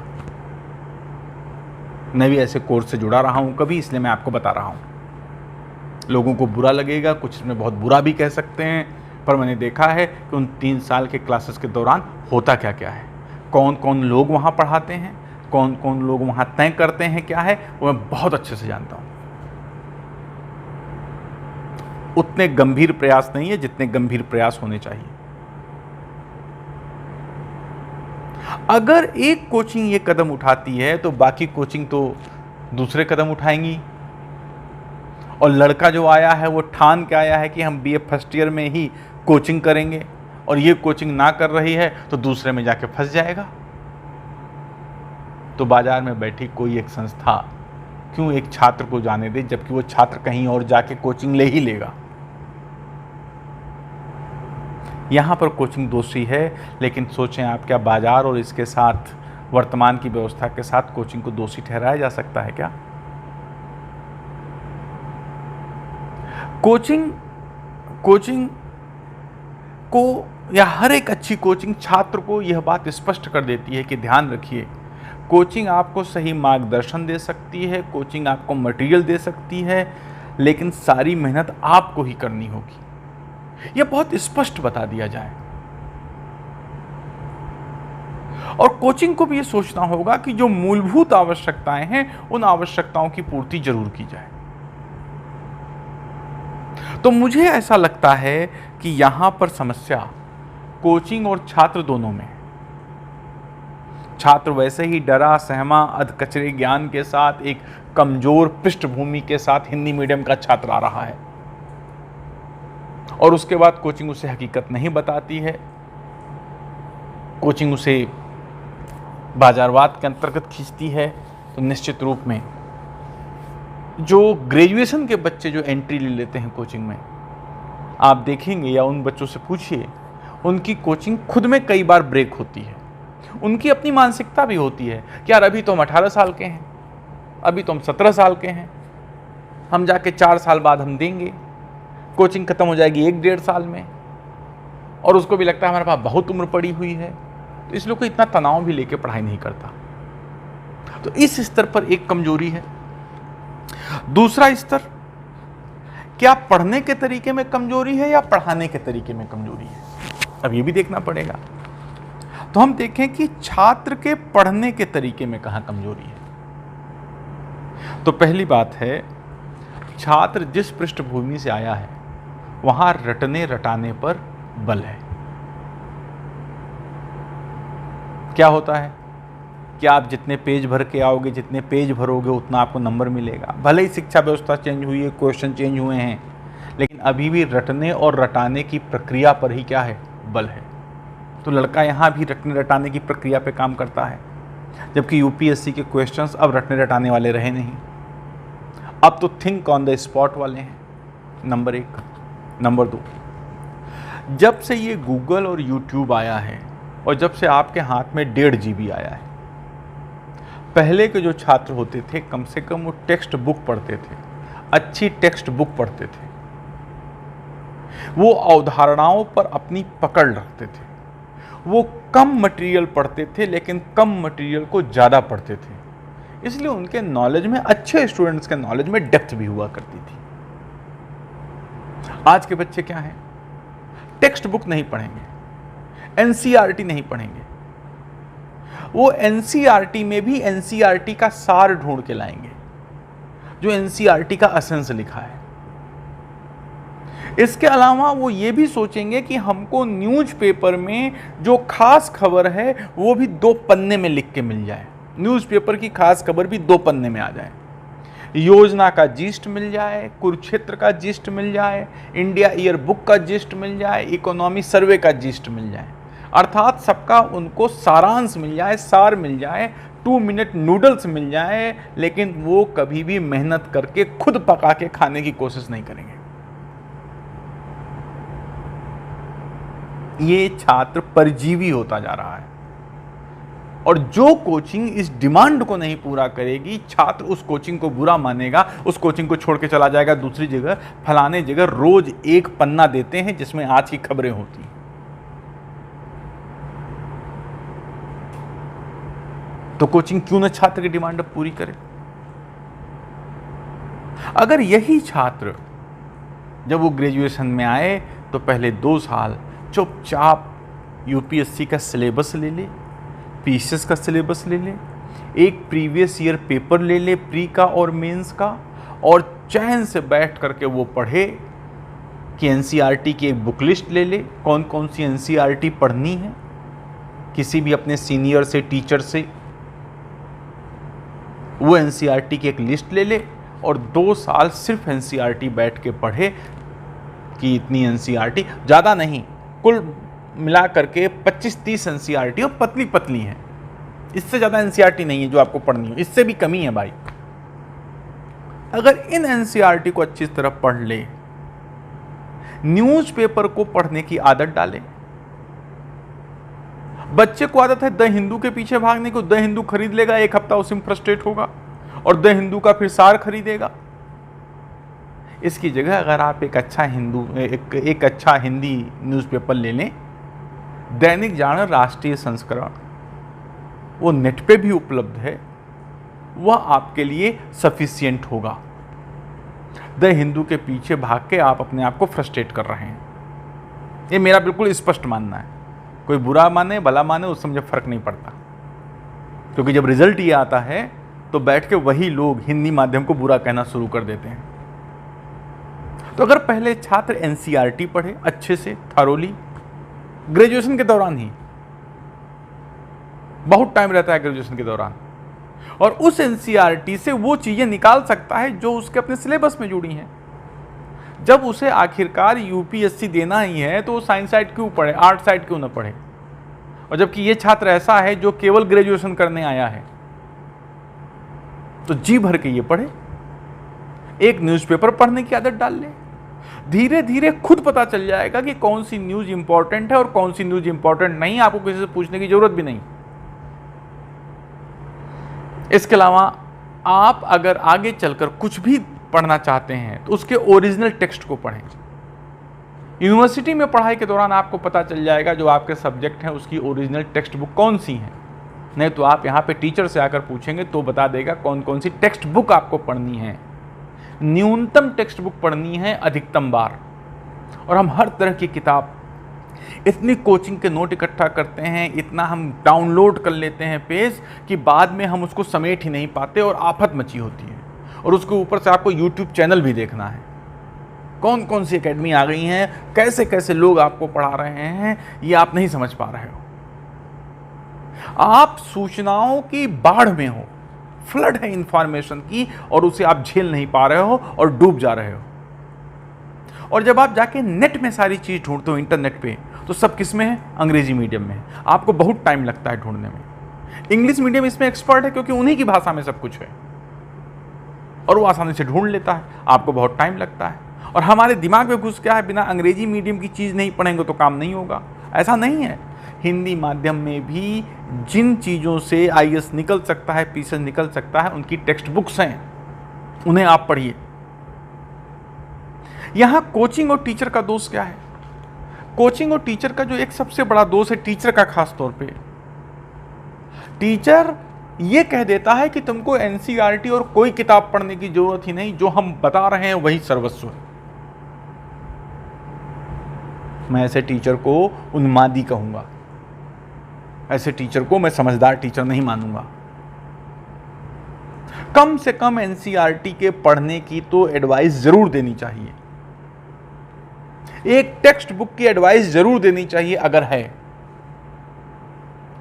मैं भी ऐसे कोर्स से जुड़ा रहा हूं कभी, इसलिए मैं आपको बता रहा हूं। लोगों को बुरा लगेगा, कुछ इसमें बहुत बुरा भी कह सकते हैं, पर मैंने देखा है कि उन 3 साल के क्लासेस के दौरान होता क्या क्या है, कौन कौन लोग वहाँ पढ़ाते हैं, कौन कौन लोग वहाँ तय करते हैं क्या है, वो मैं बहुत अच्छे से जानता हूँ। उतने गंभीर प्रयास नहीं है जितने गंभीर प्रयास होने चाहिए। अगर एक कोचिंग ये कदम उठाती है तो बाकी कोचिंग तो दूसरे कदम उठाएंगी, और लड़का जो आया है वो ठान के आया है कि हम BA 1st ईयर में ही कोचिंग करेंगे, और ये कोचिंग ना कर रही है तो दूसरे में जाके फंस जाएगा। तो बाजार में बैठी कोई एक संस्था क्यों एक छात्र को जाने दे, जबकि वो छात्र कहीं और जाके कोचिंग ले ही लेगा। यहाँ पर कोचिंग दोषी है, लेकिन सोचें आप, क्या बाजार और इसके साथ वर्तमान की व्यवस्था के साथ कोचिंग को दोषी ठहराया जा सकता है क्या? कोचिंग को या हर एक अच्छी कोचिंग छात्र को यह बात स्पष्ट कर देती है कि ध्यान रखिए, कोचिंग आपको सही मार्गदर्शन दे सकती है, कोचिंग आपको मटेरियल दे सकती है, लेकिन सारी मेहनत आपको ही करनी होगी। यह बहुत स्पष्ट बता दिया जाए। और कोचिंग को भी यह सोचना होगा कि जो मूलभूत आवश्यकताएं हैं उन आवश्यकताओं की पूर्ति जरूर की जाए। तो मुझे ऐसा लगता है कि यहां पर समस्या कोचिंग और छात्र दोनों में। छात्र वैसे ही डरा सहमा अधकचरे ज्ञान के साथ, एक कमजोर पृष्ठभूमि के साथ हिंदी मीडियम का छात्र आ रहा है, और उसके बाद कोचिंग उसे हकीकत नहीं बताती है, कोचिंग उसे बाजारवाद के अंतर्गत खींचती है। तो निश्चित रूप में जो ग्रेजुएशन के बच्चे जो एंट्री ले लेते हैं कोचिंग में, आप देखेंगे या उन बच्चों से पूछिए, उनकी कोचिंग खुद में कई बार ब्रेक होती है। उनकी अपनी मानसिकता भी होती है कि यार अभी तो हम 18 साल के हैं, अभी तो हम 17 साल के हैं, हम जाके 4 साल बाद हम देंगे, कोचिंग खत्म हो जाएगी 1-1.5 साल में, और उसको भी लगता है हमारे पास बहुत उम्र पड़ी हुई है, तो इसलिए कोई इतना तनाव भी लेके पढ़ाई नहीं करता। तो इस स्तर पर एक कमजोरी है। दूसरा स्तर, क्या पढ़ने के तरीके में कमजोरी है या पढ़ाने के तरीके में कमजोरी है, अब ये भी देखना पड़ेगा। तो हम देखें कि छात्र के पढ़ने के तरीके में कहां कमजोरी है। तो पहली बात है, छात्र जिस पृष्ठभूमि से आया है वहां रटने रटाने पर बल है। क्या होता है कि आप जितने पेज भर के आओगे, जितने पेज भरोगे, उतना आपको नंबर मिलेगा। भले ही शिक्षा व्यवस्था चेंज हुई है, क्वेश्चन चेंज हुए हैं, लेकिन अभी भी रटने और रटाने की प्रक्रिया पर ही क्या है, बल है। तो लड़का यहाँ भी रटने रटाने की प्रक्रिया पे काम करता है, जबकि यूपीएससी के क्वेश्चंस अब रटने रटाने वाले रहे नहीं, अब तो थिंक ऑन द स्पॉट वाले हैं, नंबर 1। नंबर 2, जब से ये गूगल और यूट्यूब आया है और जब से आपके हाथ में 1.5 GB आया है, पहले के जो छात्र होते थे कम से कम वो टेक्स्ट बुक पढ़ते थे, अच्छी टेक्स्ट बुक पढ़ते थे, वो अवधारणाओं पर अपनी पकड़ रखते थे, वो कम मटेरियल पढ़ते थे लेकिन कम मटेरियल को ज़्यादा पढ़ते थे, इसलिए उनके नॉलेज में, अच्छे स्टूडेंट्स के नॉलेज में डेप्थ भी हुआ करती थी। आज के बच्चे क्या हैं, टेक्स्ट बुक नहीं पढ़ेंगे, एनसीईआरटी नहीं पढ़ेंगे, वो एनसीईआरटी में भी एनसीईआरटी का सार ढूंढ के लाएंगे, जो एनसीईआरटी का एसेंस लिखा है। इसके अलावा वो ये भी सोचेंगे कि हमको न्यूज़पेपर में जो खास खबर है वो भी 2 पन्ने में लिख के मिल जाए, न्यूज़पेपर की खास खबर भी 2 पन्ने में आ जाए, योजना का जिस्ट मिल जाए, कुरुक्षेत्र का जिस्ट मिल जाए, इंडिया ईयर बुक का जिस्ट मिल जाए, इकोनॉमी सर्वे का जिस्ट मिल जाए, अर्थात सबका उनको सारांश मिल जाए, सार मिल जाए, 2 मिनट नूडल्स मिल जाए, लेकिन वो कभी भी मेहनत करके खुद पका के खाने की कोशिश नहीं करेंगे। ये छात्र परजीवी होता जा रहा है, और जो कोचिंग इस डिमांड को नहीं पूरा करेगी, छात्र उस कोचिंग को बुरा मानेगा, उस कोचिंग को छोड़ के चला जाएगा दूसरी जगह, फलाने जगह रोज 1 पन्ना देते हैं जिसमें आज की खबरें होती हैं। तो कोचिंग क्यों न छात्र की डिमांड पूरी करे। अगर यही छात्र जब वो ग्रेजुएशन में आए तो पहले 2 साल चुपचाप यूपीएससी का सिलेबस ले ले, पीसीएस का सिलेबस ले ले, एक प्रीवियस ईयर पेपर ले ले, प्री का और मेंस का, और चैन से बैठ करके वो पढ़े कि एनसीईआरटी की एक बुक लिस्ट ले ले, कौन कौन सी एनसीईआरटी पढ़नी है, किसी भी अपने सीनियर से, टीचर से वो एनसीईआरटी की एक लिस्ट ले ले, और 2 साल सिर्फ एनसीईआरटी बैठ के पढ़े कि इतनी एनसीईआरटी, ज़्यादा नहीं, कुल मिला करके 25-30 एनसीईआरटी, और पतली पतली हैं, इससे ज़्यादा एनसीईआरटी नहीं है जो आपको पढ़नी हो, इससे भी कमी है भाई। अगर इन एनसीईआरटी को अच्छी तरह पढ़ ले, न्यूज़पेपर को पढ़ने की आदत डाले। बच्चे को आदत है द हिंदू के पीछे भागने को, द हिंदू खरीद लेगा, 1 हफ्ता उसी में फ्रस्ट्रेट होगा और द हिंदू का फिर सार खरीदेगा। इसकी जगह अगर आप एक अच्छा हिंदी न्यूज़पेपर ले लें, दैनिक जागरण राष्ट्रीय संस्करण, वो नेट पे भी उपलब्ध है, वह आपके लिए सफिशिएंट होगा। द हिंदू के पीछे भाग के आप अपने आप को फ्रस्ट्रेट कर रहे हैं, ये मेरा बिल्कुल स्पष्ट मानना है। कोई बुरा माने भला माने उससे मुझे फर्क नहीं पड़ता, क्योंकि जब रिजल्ट ये आता है तो बैठ के वही लोग हिंदी माध्यम को बुरा कहना शुरू कर देते हैं। तो अगर पहले छात्र एनसीईआरटी पढ़े अच्छे से, थरोली, ग्रेजुएशन के दौरान ही, बहुत टाइम रहता है ग्रेजुएशन के दौरान, और उस एनसीईआरटी से वो चीजें निकाल सकता है जो उसके अपने सिलेबस में जुड़ी हैं। जब उसे आखिरकार यूपीएससी देना ही है तो वो साइंस साइड क्यों पढ़े, आर्ट साइड क्यों ना पढ़े। और जबकि ये छात्र ऐसा है जो केवल ग्रेजुएशन करने आया है, तो जी भर के ये पढ़े, एक न्यूज़पेपर पढ़ने की आदत डाल ले, धीरे धीरे खुद पता चल जाएगा कि कौन सी न्यूज इंपॉर्टेंट है और कौन सी न्यूज इंपॉर्टेंट नहीं, आपको किसी से पूछने की जरूरत भी नहीं। इसके अलावा आप अगर आगे चलकर कुछ भी पढ़ना चाहते हैं तो उसके ओरिजिनल टेक्स्ट को पढ़ें। यूनिवर्सिटी में पढ़ाई के दौरान आपको पता चल जाएगा जो आपके सब्जेक्ट हैं उसकी ओरिजिनल टेक्स्ट बुक कौन सी है। नहीं तो आप यहाँ पे टीचर से आकर पूछेंगे तो बता देगा कौन कौन सी टेक्स्ट बुक आपको पढ़नी है। न्यूनतम टेक्स्ट बुक पढ़नी है अधिकतम बार। और हम हर तरह की किताब, इतनी कोचिंग के नोट इकट्ठा करते हैं, इतना हम डाउनलोड कर लेते हैं पेज कि बाद में हम उसको समेट ही नहीं पाते और आफत मची होती है। और उसके ऊपर से आपको यूट्यूब चैनल भी देखना है, कौन कौन सी एकेडमी आ गई हैं, कैसे कैसे लोग आपको पढ़ा रहे हैं, ये आप नहीं समझ पा रहे हो। आप सूचनाओं की बाढ़ में हो, फ्लड है इंफॉर्मेशन की, और उसे आप झेल नहीं पा रहे हो और डूब जा रहे हो। और जब आप जाके नेट में सारी चीज ढूंढते हो इंटरनेट पे, तो सब किस में है? अंग्रेजी मीडियम में है। आपको बहुत टाइम लगता है ढूंढने में। इंग्लिश मीडियम इसमें एक्सपर्ट है क्योंकि उन्हीं की भाषा में सब कुछ है और वो आसानी से ढूंढ लेता है, आपको बहुत टाइम लगता है। और हमारे दिमाग में घुस गया है बिना अंग्रेजी मीडियम की चीज़ नहीं पढ़ेंगे तो काम नहीं होगा। ऐसा नहीं है। हिंदी माध्यम में भी जिन चीज़ों से आईएएस निकल सकता है, पीसीएस निकल सकता है, उनकी टेक्स्ट बुक्स हैं, उन्हें आप पढ़िए। यहां कोचिंग और टीचर का दोष क्या है? कोचिंग और टीचर का जो एक सबसे बड़ा दोष है, टीचर का खास तौर पे, टीचर ये कह देता है कि तुमको एनसीईआरटी और कोई किताब पढ़ने की जरूरत ही नहीं, जो हम बता रहे हैं वही सर्वस्व है। मैं ऐसे टीचर को उन्मादी कहूंगा, ऐसे टीचर को मैं समझदार टीचर नहीं मानूंगा। कम से कम एनसीईआरटी के पढ़ने की तो एडवाइस जरूर देनी चाहिए, एक टेक्स्ट बुक की एडवाइस जरूर देनी चाहिए। अगर है,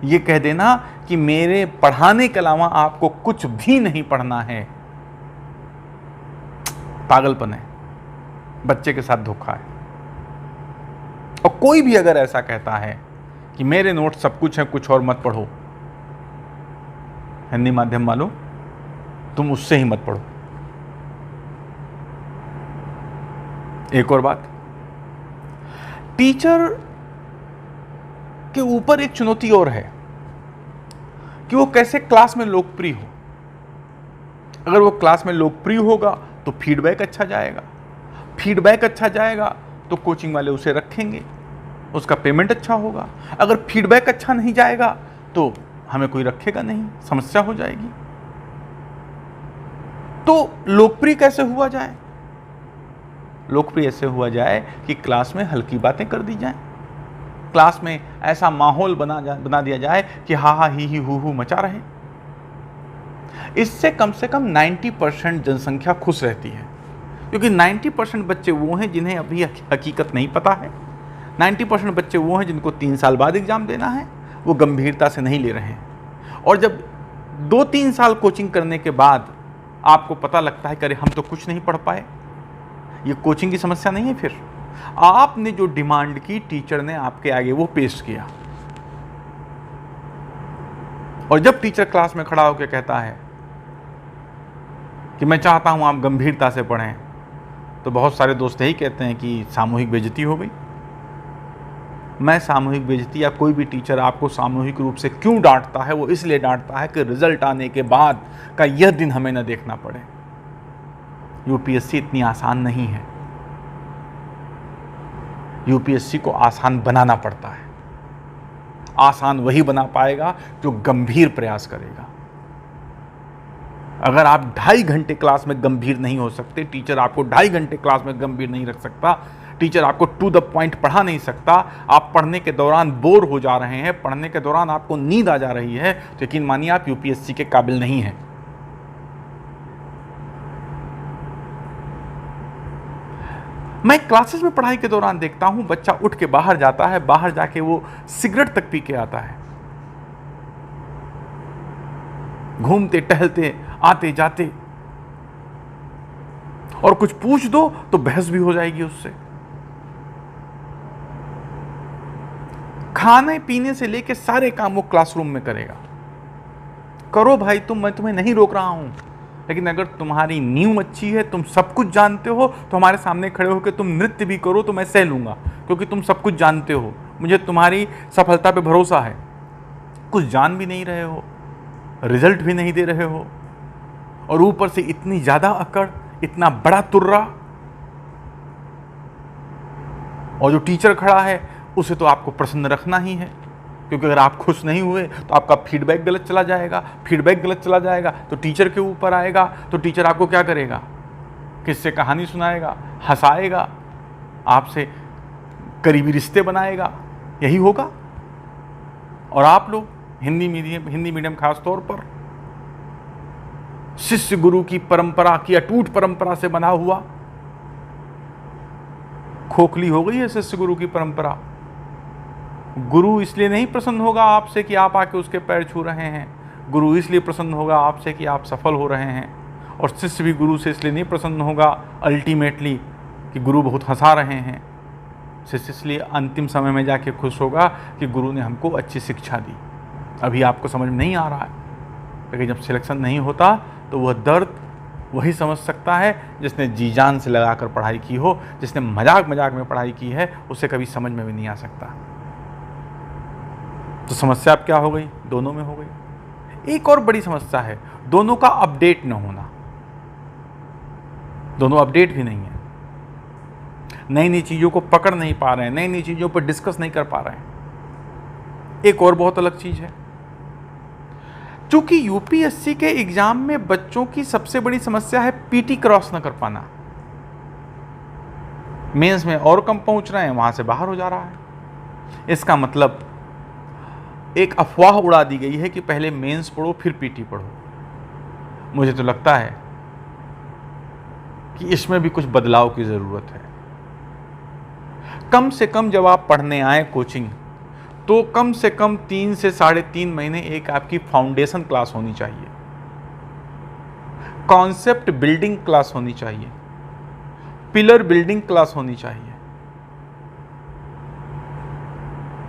यह कह देना कि मेरे पढ़ाने के अलावा आपको कुछ भी नहीं पढ़ना है, पागलपन है, बच्चे के साथ धोखा है। और कोई भी अगर ऐसा कहता है कि मेरे नोट सब कुछ है, कुछ और मत पढ़ो, हिंदी माध्यम वालों, तुम उससे ही मत पढ़ो। एक और बात, टीचर के ऊपर एक चुनौती और है कि वो कैसे क्लास में लोकप्रिय हो। अगर वो क्लास में लोकप्रिय होगा तो फीडबैक अच्छा जाएगा, फीडबैक अच्छा जाएगा तो कोचिंग वाले उसे रखेंगे, उसका पेमेंट अच्छा होगा। अगर फीडबैक अच्छा नहीं जाएगा तो हमें कोई रखेगा नहीं, समस्या हो जाएगी। तो लोकप्रिय कैसे हुआ जाए? लोकप्रिय ऐसे हुआ जाए कि क्लास में हल्की बातें कर दी जाए, क्लास में ऐसा माहौल बना दिया जाए कि हा हा ही हु मचा रहे। इससे कम से कम 90% जनसंख्या खुश रहती है, क्योंकि 90% बच्चे वो हैं जिन्हें अभी हकीकत नहीं पता है। 90% बच्चे वो हैं जिनको 3 साल बाद एग्जाम देना है, वो गंभीरता से नहीं ले रहे हैं। और जब 2-3 साल कोचिंग करने के बाद आपको पता लगता है कि अरे हम तो कुछ नहीं पढ़ पाए, ये कोचिंग की समस्या नहीं है। फिर आपने जो डिमांड की, टीचर ने आपके आगे वो पेश किया, और जब टीचर क्लास में खड़ा होकर कहता है कि मैं चाहता हूं आप गंभीरता से पढ़ें, तो बहुत सारे दोस्त यही कहते हैं कि सामूहिक बेइज्जती हो गई। मैं सामूहिक बेइज्जती या कोई भी टीचर आपको सामूहिक रूप से क्यों डांटता है? वो इसलिए डांटता है कि रिजल्ट आने के बाद का यह दिन हमें न देखना पड़े। यूपीएससी इतनी आसान नहीं है, यूपीएससी को आसान बनाना पड़ता है। आसान वही बना पाएगा जो गंभीर प्रयास करेगा। अगर आप 2.5 घंटे क्लास में गंभीर नहीं हो सकते, टीचर आपको 2.5 घंटे क्लास में गंभीर नहीं रख सकता, टीचर आपको टू द पॉइंट पढ़ा नहीं सकता, आप पढ़ने के दौरान बोर हो जा रहे हैं, पढ़ने के दौरान आपको नींद आ जा रही है, तो यकीन मानिए आप यूपीएससी के काबिल नहीं हैं। मैं क्लासेस में पढ़ाई के दौरान देखता हूं, बच्चा उठ के बाहर जाता है, बाहर जाके वो सिगरेट तक पी के आता है, घूमते टहलते आते जाते, और कुछ पूछ दो तो बहस भी हो जाएगी उससे। खाने पीने से लेके सारे काम वो क्लासरूम में करेगा। करो भाई तुम, मैं तुम्हें नहीं रोक रहा हूं, लेकिन अगर तुम्हारी नींव अच्छी है, तुम सब कुछ जानते हो, तो हमारे सामने खड़े होकर तुम नृत्य भी करो तो मैं सह लूँगा, क्योंकि तुम सब कुछ जानते हो, मुझे तुम्हारी सफलता पे भरोसा है। कुछ जान भी नहीं रहे हो, रिजल्ट भी नहीं दे रहे हो, और ऊपर से इतनी ज़्यादा अकड़, इतना बड़ा तुर्रा, और जो टीचर खड़ा है उसे तो आपको प्रसन्न रखना ही है, क्योंकि अगर आप खुश नहीं हुए तो आपका फीडबैक गलत चला जाएगा, फीडबैक गलत चला जाएगा तो टीचर के ऊपर आएगा, तो टीचर आपको क्या करेगा, किससे कहानी सुनाएगा, हंसाएगा, आपसे करीबी रिश्ते बनाएगा, यही होगा। और आप लोग हिंदी मीडियम खास तौर पर शिष्य गुरु की परंपरा की अटूट परंपरा से बना हुआ, खोखली हो गई है शिष्य गुरु की परंपरा। गुरु इसलिए नहीं प्रसन्न होगा आपसे कि आप आके उसके पैर छू रहे हैं, गुरु इसलिए प्रसन्न होगा आपसे कि आप सफल हो रहे हैं, और शिष्य भी गुरु से इसलिए नहीं प्रसन्न होगा अल्टीमेटली कि गुरु बहुत हंसा रहे हैं। शिष्य इसलिए अंतिम समय में जाके खुश होगा कि गुरु ने हमको अच्छी शिक्षा दी। अभी आपको समझ में नहीं आ रहा है, लेकिन जब सिलेक्शन नहीं होता तो वह दर्द वही समझ सकता है जिसने जी जान से लगाकर पढ़ाई की हो। जिसने मजाक मजाक में पढ़ाई की है उसे कभी समझ में भी नहीं आ सकता। तो समस्या अब क्या हो गई, दोनों में हो गई। एक और बड़ी समस्या है दोनों का अपडेट न होना। दोनों अपडेट भी नहीं है, नई नई चीज़ों को पकड़ नहीं पा रहे हैं, नई नई चीज़ों पर डिस्कस नहीं कर पा रहे हैं। एक और बहुत अलग चीज़ है, चूंकि यूपीएससी के एग्जाम में बच्चों की सबसे बड़ी समस्या है पीटी क्रॉस न कर पाना। मेंस में और कम पहुंच रहे हैं, वहां से बाहर हो जा रहा है। इसका मतलब एक अफवाह उड़ा दी गई है कि पहले मेंस पढ़ो फिर पीटी पढ़ो। मुझे तो लगता है कि इसमें भी कुछ बदलाव की ज़रूरत है। कम से कम जब आप पढ़ने आए कोचिंग, तो कम से कम 3 से 3.5 महीने एक आपकी फाउंडेशन क्लास होनी चाहिए, कॉन्सेप्ट बिल्डिंग क्लास होनी चाहिए, पिलर बिल्डिंग क्लास होनी चाहिए।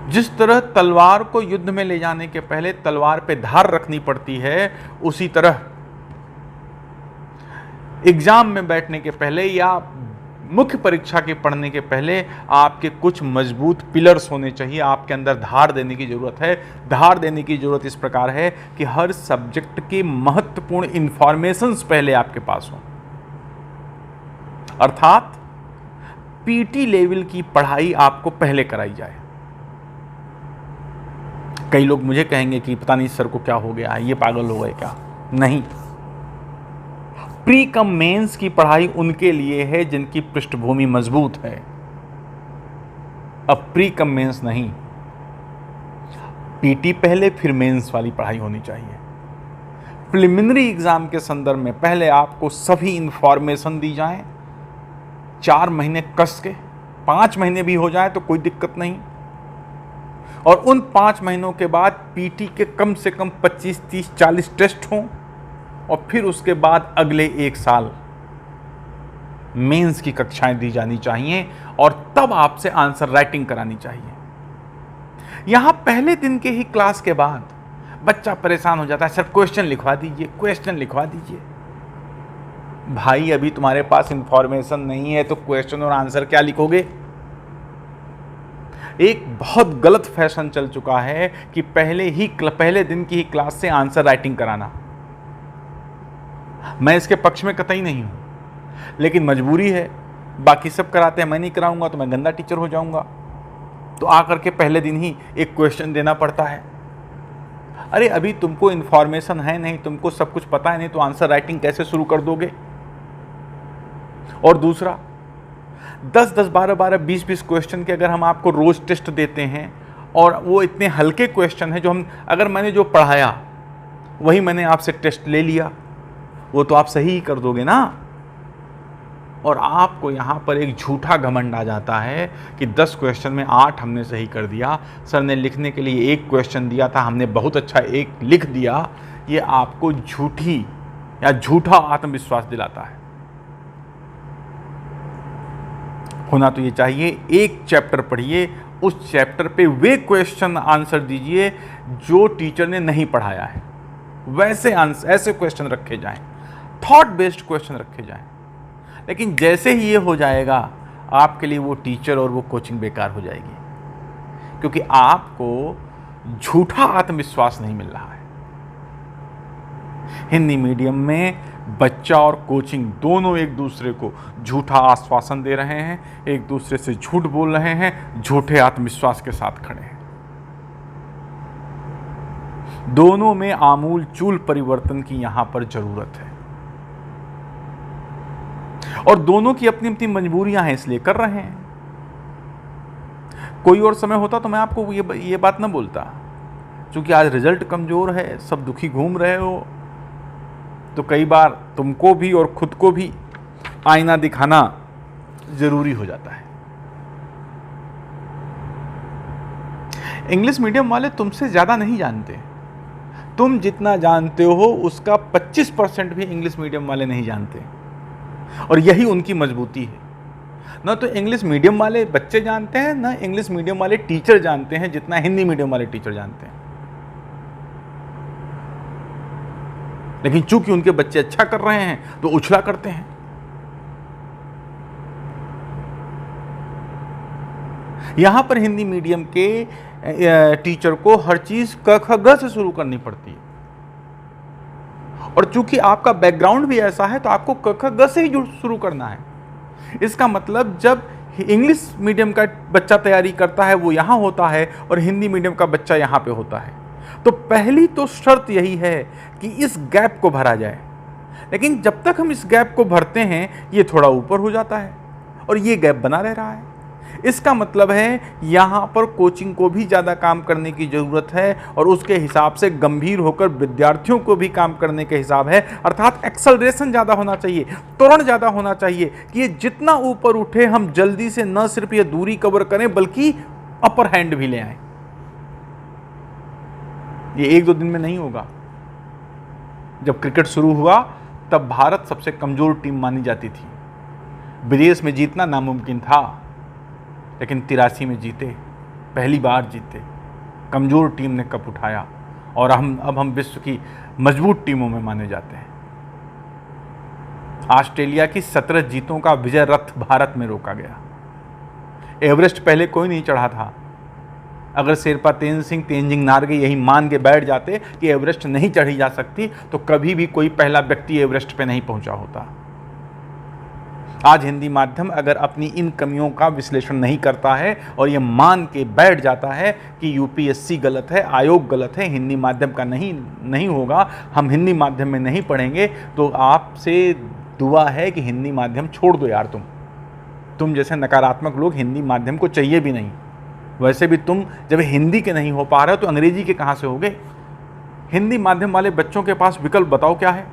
जिस तरह तलवार को युद्ध में ले जाने के पहले तलवार पे धार रखनी पड़ती है, उसी तरह एग्जाम में बैठने के पहले या मुख्य परीक्षा के पढ़ने के पहले आपके कुछ मजबूत पिलर्स होने चाहिए। आपके अंदर धार देने की ज़रूरत है। धार देने की ज़रूरत इस प्रकार है कि हर सब्जेक्ट के महत्वपूर्ण इंफॉर्मेशंस पहले आपके पास हों, अर्थात पीटी लेवल की पढ़ाई आपको पहले कराई जाए। कई लोग मुझे कहेंगे कि पता नहीं सर को क्या हो गया, ये पागल हो गए क्या। नहीं, प्री कम मेंस की पढ़ाई उनके लिए है जिनकी पृष्ठभूमि मजबूत है। अब प्री कम मेंस नहीं, पीटी पहले फिर मेंस वाली पढ़ाई होनी चाहिए। प्रिलिमिनरी एग्जाम के संदर्भ में पहले आपको सभी इंफॉर्मेशन दी जाए, 4 महीने कस के, 5 महीने भी हो जाए तो कोई दिक्कत नहीं, और उन 5 महीनों के बाद पीटी के कम से कम 25, 30, 40 टेस्ट हों, और फिर उसके बाद अगले 1 साल मेंस की कक्षाएं दी जानी चाहिए, और तब आपसे आंसर राइटिंग करानी चाहिए। यहां पहले दिन के ही क्लास के बाद बच्चा परेशान हो जाता है, सर क्वेश्चन लिखवा दीजिए, क्वेश्चन लिखवा दीजिए। भाई अभी तुम्हारे पास इंफॉर्मेशन नहीं है तो क्वेश्चन और आंसर क्या लिखोगे। एक बहुत गलत फैशन चल चुका है कि पहले दिन की ही क्लास से आंसर राइटिंग कराना। मैं इसके पक्ष में कतई नहीं हूं, लेकिन मजबूरी है, बाकी सब कराते हैं, मैं नहीं कराऊंगा तो मैं गंदा टीचर हो जाऊंगा। तो आकर के पहले दिन ही एक क्वेश्चन देना पड़ता है। अरे अभी तुमको इन्फॉर्मेशन है नहीं, तुमको सब कुछ पता है नहीं, तो आंसर राइटिंग कैसे शुरू कर दोगे। और दूसरा, 10-10, 12-12, 20-20 क्वेश्चन के अगर हम आपको रोज टेस्ट देते हैं, और वो इतने हल्के क्वेश्चन हैं जो अगर मैंने जो पढ़ाया वही मैंने आपसे टेस्ट ले लिया, वो तो आप सही ही कर दोगे ना। और आपको यहाँ पर एक झूठा घमंड आ जाता है कि 10 क्वेश्चन में 8 हमने सही कर दिया, सर ने लिखने के लिए 1 क्वेश्चन दिया था, हमने बहुत अच्छा 1 लिख दिया। ये आपको झूठा आत्मविश्वास दिलाता है। होना तो ये चाहिए, एक चैप्टर पढ़िए, उस चैप्टर पे वे क्वेश्चन आंसर दीजिए जो टीचर ने नहीं पढ़ाया है, वैसे ऐसे क्वेश्चन रखे जाएं, थॉट बेस्ड क्वेश्चन रखे जाएं। लेकिन जैसे ही ये हो जाएगा, आपके लिए वो टीचर और वो कोचिंग बेकार हो जाएगी, क्योंकि आपको झूठा आत्मविश्वास नहीं मिल रहा है। हिंदी मीडियम में बच्चा और कोचिंग दोनों एक दूसरे को झूठा आश्वासन दे रहे हैं, एक दूसरे से झूठ बोल रहे हैं, झूठे आत्मविश्वास के साथ खड़े हैं। दोनों में आमूल चूल परिवर्तन की यहां पर जरूरत है, और दोनों की अपनी अपनी मजबूरियां हैं, इसलिए कर रहे हैं। कोई और समय होता तो मैं आपको ये बात ना बोलता, क्योंकि आज रिजल्ट कमजोर है, सब दुखी घूम रहे हो, तो कई बार तुमको भी और खुद को भी आईना दिखाना जरूरी हो जाता है। इंग्लिश मीडियम वाले तुमसे ज्यादा नहीं जानते। तुम जितना जानते हो उसका 25% भी इंग्लिश मीडियम वाले नहीं जानते, और यही उनकी मजबूती है। ना तो इंग्लिश मीडियम वाले बच्चे जानते हैं, ना इंग्लिश मीडियम वाले टीचर जानते हैं जितना हिंदी मीडियम वाले टीचर जानते हैं। लेकिन चूंकि उनके बच्चे अच्छा कर रहे हैं तो उछला करते हैं। यहां पर हिंदी मीडियम के टीचर को हर चीज क ख ग से शुरू करनी पड़ती है, और चूंकि आपका बैकग्राउंड भी ऐसा है तो आपको क ख ग से ही शुरू करना है। इसका मतलब जब इंग्लिश मीडियम का बच्चा तैयारी करता है वो यहां होता है, और हिंदी मीडियम का बच्चा यहां पे होता है, तो पहली तो शर्त यही है कि इस गैप को भरा जाए। लेकिन जब तक हम इस गैप को भरते हैं ये थोड़ा ऊपर हो जाता है और ये गैप बना रह रहा है। इसका मतलब है यहाँ पर कोचिंग को भी ज़्यादा काम करने की ज़रूरत है, और उसके हिसाब से गंभीर होकर विद्यार्थियों को भी काम करने के हिसाब है। अर्थात एक्सेलरेशन ज़्यादा होना चाहिए, त्वरण ज़्यादा होना चाहिए कि ये जितना ऊपर उठे हम जल्दी से न सिर्फ ये दूरी कवर करें बल्कि अपर हैंड भी ले आएं। ये एक दो दिन में नहीं होगा। जब क्रिकेट शुरू हुआ तब भारत सबसे कमज़ोर टीम मानी जाती थी, विदेश में जीतना नामुमकिन था, लेकिन 83 में जीते, पहली बार जीते, कमज़ोर टीम ने कप उठाया, और अब हम विश्व की मजबूत टीमों में माने जाते हैं। ऑस्ट्रेलिया की 17 जीतों का विजय रथ भारत में रोका गया। एवरेस्ट पहले कोई नहीं चढ़ा था। अगर शेरपा तेंजिंग नार्गे यही मान के बैठ जाते कि एवरेस्ट नहीं चढ़ी जा सकती, तो कभी भी कोई पहला व्यक्ति एवरेस्ट पे नहीं पहुंचा होता। आज हिंदी माध्यम अगर अपनी इन कमियों का विश्लेषण नहीं करता है और ये मान के बैठ जाता है कि यूपीएससी गलत है, आयोग गलत है, हिंदी माध्यम का नहीं होगा, हम हिंदी माध्यम में नहीं पढ़ेंगे, तो आपसे दुआ है कि हिंदी माध्यम छोड़ दो यार। तुम जैसे नकारात्मक लोग हिंदी माध्यम को चाहिए भी नहीं। वैसे भी तुम जब हिंदी के नहीं हो पा रहे हो तो अंग्रेजी के कहाँ से होगे। हिंदी माध्यम वाले बच्चों के पास विकल्प बताओ क्या है।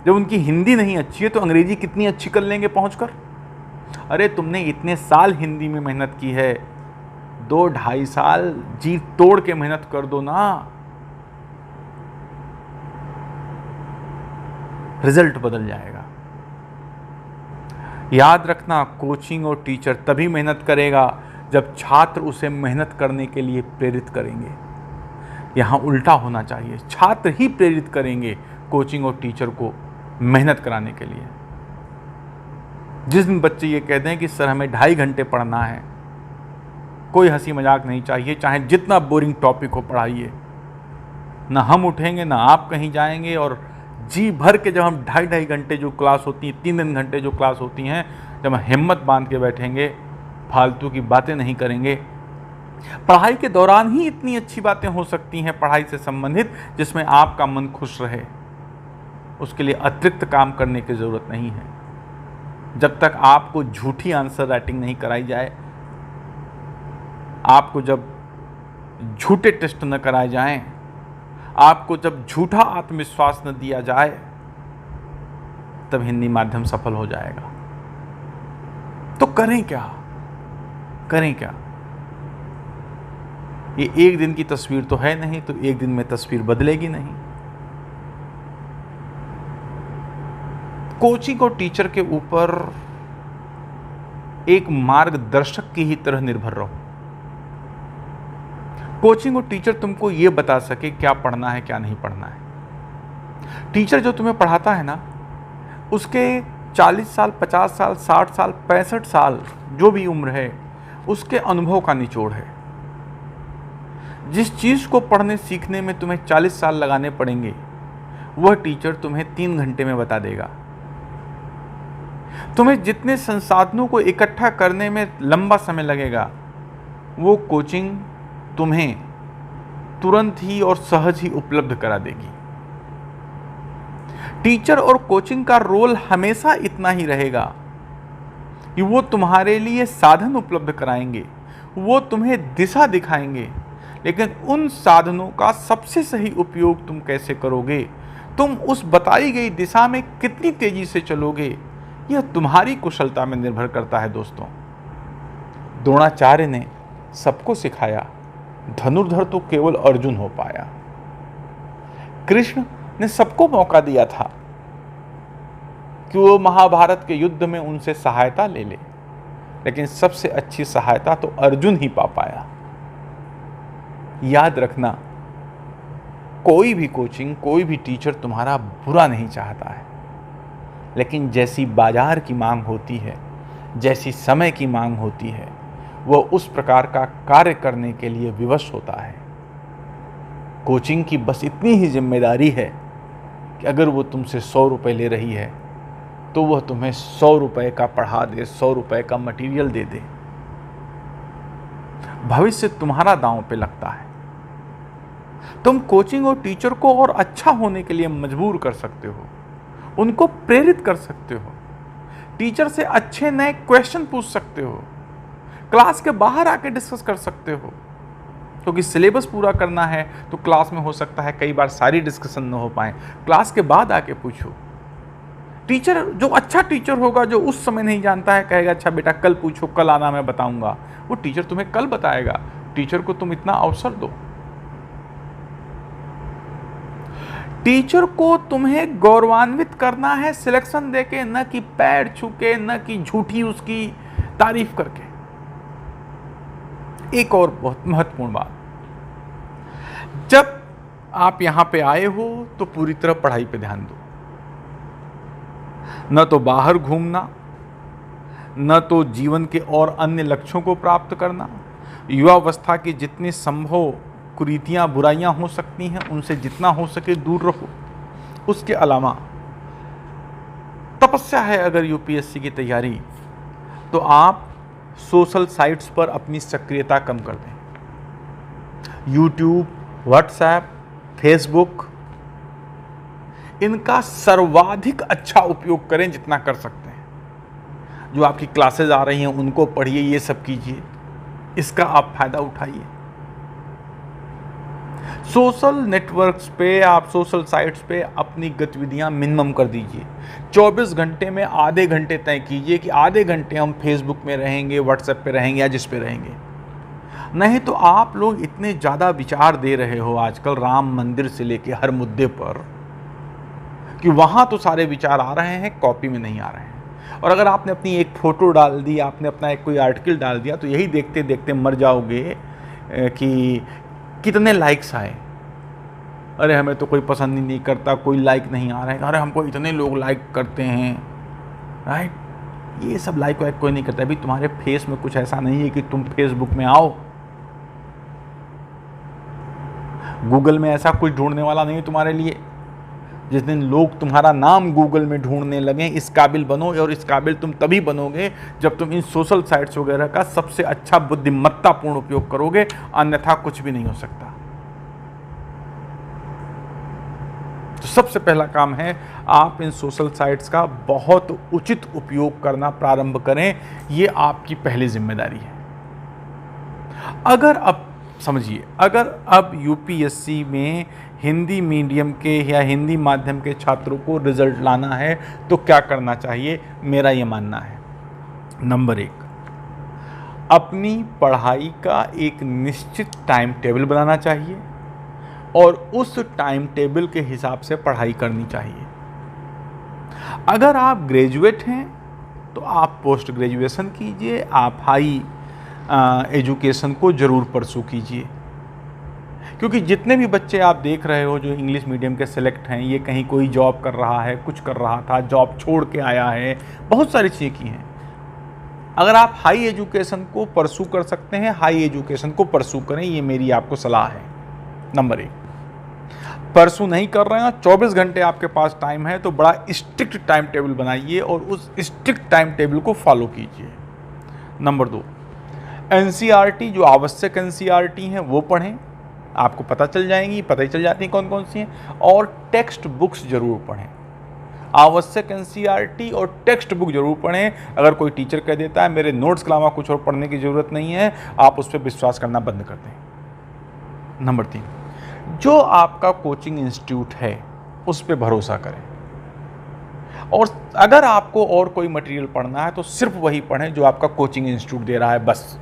जब उनकी हिंदी नहीं अच्छी है तो अंग्रेजी कितनी अच्छी कर लेंगे पहुंचकर। अरे तुमने इतने साल हिंदी में मेहनत की है, 2-2.5 साल जी तोड़ के मेहनत कर दो ना, रिजल्ट बदल जाएगा। याद रखना, कोचिंग और टीचर तभी मेहनत करेगा जब छात्र उसे मेहनत करने के लिए प्रेरित करेंगे। यहाँ उल्टा होना चाहिए, छात्र ही प्रेरित करेंगे कोचिंग और टीचर को मेहनत कराने के लिए। जिस दिन बच्चे ये कहते हैं कि सर हमें 2.5 घंटे पढ़ना है, कोई हंसी मजाक नहीं चाहिए, चाहे जितना बोरिंग टॉपिक हो पढ़ाइए, ना हम उठेंगे ना आप कहीं जाएंगे। और जी भर के जब हम 2.5 घंटे जो क्लास होती हैं, 3 घंटे जो क्लास होती हैं, जब हम हिम्मत बांध के बैठेंगे, फालतू की बातें नहीं करेंगे। पढ़ाई के दौरान ही इतनी अच्छी बातें हो सकती हैं पढ़ाई से संबंधित जिसमें आपका मन खुश रहे। उसके लिए अतिरिक्त काम करने की ज़रूरत नहीं है। जब तक आपको झूठी आंसर राइटिंग नहीं कराई जाए, आपको जब झूठे टेस्ट न कराए जाएं, आपको जब झूठा आत्मविश्वास न दिया जाए, तब हिंदी माध्यम सफल हो जाएगा। तो करें क्या, करें क्या। ये एक दिन की तस्वीर तो है नहीं, तो एक दिन में तस्वीर बदलेगी नहीं। कोचिंग और टीचर के ऊपर एक मार्गदर्शक की ही तरह निर्भर रहो। कोचिंग और टीचर तुमको यह बता सके क्या पढ़ना है क्या नहीं पढ़ना है। टीचर जो तुम्हें पढ़ाता है ना, उसके 40 साल, 50 साल, 60 साल, 65 साल जो भी उम्र है, उसके अनुभव का निचोड़ है। जिस चीज़ को पढ़ने सीखने में तुम्हें 40 साल लगाने पड़ेंगे, वह टीचर तुम्हें 3 घंटे में बता देगा। तुम्हें जितने संसाधनों को इकट्ठा करने में लंबा समय लगेगा, वो कोचिंग तुम्हें तुरंत ही और सहज ही उपलब्ध करा देगी। टीचर और कोचिंग का रोल हमेशा इतना ही रहेगा कि वो तुम्हारे लिए साधन उपलब्ध कराएंगे, वो तुम्हें दिशा दिखाएंगे, लेकिन उन साधनों का सबसे सही उपयोग तुम कैसे करोगे, तुम उस बताई गई दिशा में कितनी तेजी से चलोगे, यह तुम्हारी कुशलता में निर्भर करता है। दोस्तों, द्रोणाचार्य ने सबको सिखाया, धनुर्धर तो केवल अर्जुन हो पाया। कृष्ण ने सबको मौका दिया था कि वो महाभारत के युद्ध में उनसे सहायता ले ले, लेकिन सबसे अच्छी सहायता तो अर्जुन ही पा पाया। याद रखना, कोई भी कोचिंग, कोई भी टीचर तुम्हारा बुरा नहीं चाहता है, लेकिन जैसी बाजार की मांग होती है, जैसी समय की मांग होती है, वह उस प्रकार का कार्य करने के लिए विवश होता है। कोचिंग की बस इतनी ही जिम्मेदारी है कि अगर वो तुमसे 100 रुपये ले रही है, तो वह तुम्हें 100 रुपये का पढ़ा दे, 100 रुपये का मटेरियल दे दे। भविष्य तुम्हारा दांव पे लगता है। तुम कोचिंग और टीचर को और अच्छा होने के लिए मजबूर कर सकते हो, उनको प्रेरित कर सकते हो, टीचर से अच्छे नए क्वेश्चन पूछ सकते हो, क्लास के बाहर आके डिस्कस कर सकते हो, क्योंकि सिलेबस पूरा करना है तो क्लास में हो सकता है कई बार सारी डिस्कशन न हो पाए, क्लास के बाद आके पूछो। टीचर जो अच्छा टीचर होगा, जो उस समय नहीं जानता है, कहेगा अच्छा बेटा कल पूछो, कल आना मैं बताऊंगा, वो टीचर तुम्हें कल बताएगा। टीचर को तुम इतना अवसर दो। टीचर को तुम्हें गौरवान्वित करना है सिलेक्शन देके, न कि पैर छू के, न कि झूठी उसकी तारीफ करके। एक और बहुत महत्वपूर्ण बात, जब आप यहां पे आए हो तो पूरी तरह पढ़ाई पे ध्यान दो। न तो बाहर घूमना, न तो जीवन के और अन्य लक्ष्यों को प्राप्त करना। युवावस्था की जितनी संभव कुरीतियां, बुराइयां हो सकती हैं, उनसे जितना हो सके दूर रहो। उसके अलावा तपस्या है अगर यूपीएससी की तैयारी, तो आप सोशल साइट्स पर अपनी सक्रियता कम कर दें। यूट्यूब, व्हाट्सएप, फेसबुक, इनका सर्वाधिक अच्छा उपयोग करें जितना कर सकते हैं। जो आपकी क्लासेस आ रही हैं उनको पढ़िए, ये सब कीजिए, इसका आप फायदा उठाइए। सोशल नेटवर्क्स पे, आप सोशल साइट्स पे अपनी गतिविधियां मिनिमम कर दीजिए। 24 घंटे में आधे घंटे तय कीजिए कि आधे घंटे हम फेसबुक में रहेंगे, व्हाट्सएप पे रहेंगे या जिस पे रहेंगे। नहीं तो आप लोग इतने ज़्यादा विचार दे रहे हो आजकल राम मंदिर से लेके हर मुद्दे पर, कि वहाँ तो सारे विचार आ रहे हैं, कॉपी में नहीं आ रहे हैं। और अगर आपने अपनी एक फ़ोटो डाल दी, आपने अपना एक कोई आर्टिकल डाल दिया, तो यही देखते देखते मर जाओगे कि कितने लाइक्स आए। अरे हमें तो कोई पसंद ही नहीं करता, कोई लाइक नहीं आ रहा है, अरे हमको इतने लोग लाइक करते हैं, राइट। ये सब लाइक वाइक कोई नहीं करता। अभी तुम्हारे फेस में कुछ ऐसा नहीं है कि तुम फेसबुक में आओ, गूगल में ऐसा कुछ ढूंढने वाला नहीं है तुम्हारे लिए। जिस दिन लोग तुम्हारा नाम गूगल में ढूंढने लगे, इस काबिल बनो, और इस काबिल तुम तभी बनोगे जब तुम इन सोशल साइट्स वगैरह का सबसे अच्छा बुद्धिमत्तापूर्ण उपयोग करोगे, अन्यथा कुछ भी नहीं हो सकता। तो सबसे पहला काम है आप इन सोशल साइट्स का बहुत उचित उपयोग करना प्रारंभ करें। ये आपकी पहली जिम्मेदारी है। अगर अब समझिए, अगर अब यूपीएससी में हिंदी मीडियम के या हिंदी माध्यम के छात्रों को रिजल्ट लाना है तो क्या करना चाहिए, मेरा ये मानना है। नंबर 1, अपनी पढ़ाई का एक निश्चित टाइम टेबल बनाना चाहिए और उस टाइम टेबल के हिसाब से पढ़ाई करनी चाहिए। अगर आप ग्रेजुएट हैं तो आप पोस्ट ग्रेजुएशन कीजिए, आप हाई एजुकेशन को ज़रूर परसू कीजिए, क्योंकि जितने भी बच्चे आप देख रहे हो जो इंग्लिश मीडियम के सिलेक्ट हैं, ये कहीं कोई जॉब कर रहा है, कुछ कर रहा था, जॉब छोड़ के आया है, बहुत सारी चीज़ें की हैं। अगर आप हाई एजुकेशन को परसू कर सकते हैं, हाई एजुकेशन को परसू करें, ये मेरी आपको सलाह है। नंबर 1, परसू नहीं कर रहे हैं, 24 घंटे आपके पास टाइम है, तो बड़ा स्ट्रिक्ट टाइम टेबल बनाइए और उस स्ट्रिक्ट टाइम टेबल को फॉलो कीजिए। नंबर 2, एनसीईआरटी जो आवश्यक एनसीईआरटी हैं वो पढ़ें, आपको पता चल जाएंगी, पता ही चल जाती हैं कौन कौन सी हैं। और टेक्स्ट बुक्स जरूर पढ़ें, आवश्यक एनसीईआरटी और टेक्स्ट बुक जरूर पढ़ें। अगर कोई टीचर कह देता है मेरे नोट्स के अलावा कुछ और पढ़ने की ज़रूरत नहीं है, आप उस पर विश्वास करना बंद कर दें। नंबर 3, जो आपका कोचिंग इंस्टीट्यूट है उस पर भरोसा करें, और अगर आपको और कोई मटेरियल पढ़ना है तो सिर्फ वही पढ़ें जो आपका कोचिंग इंस्टीट्यूट दे रहा है, बस।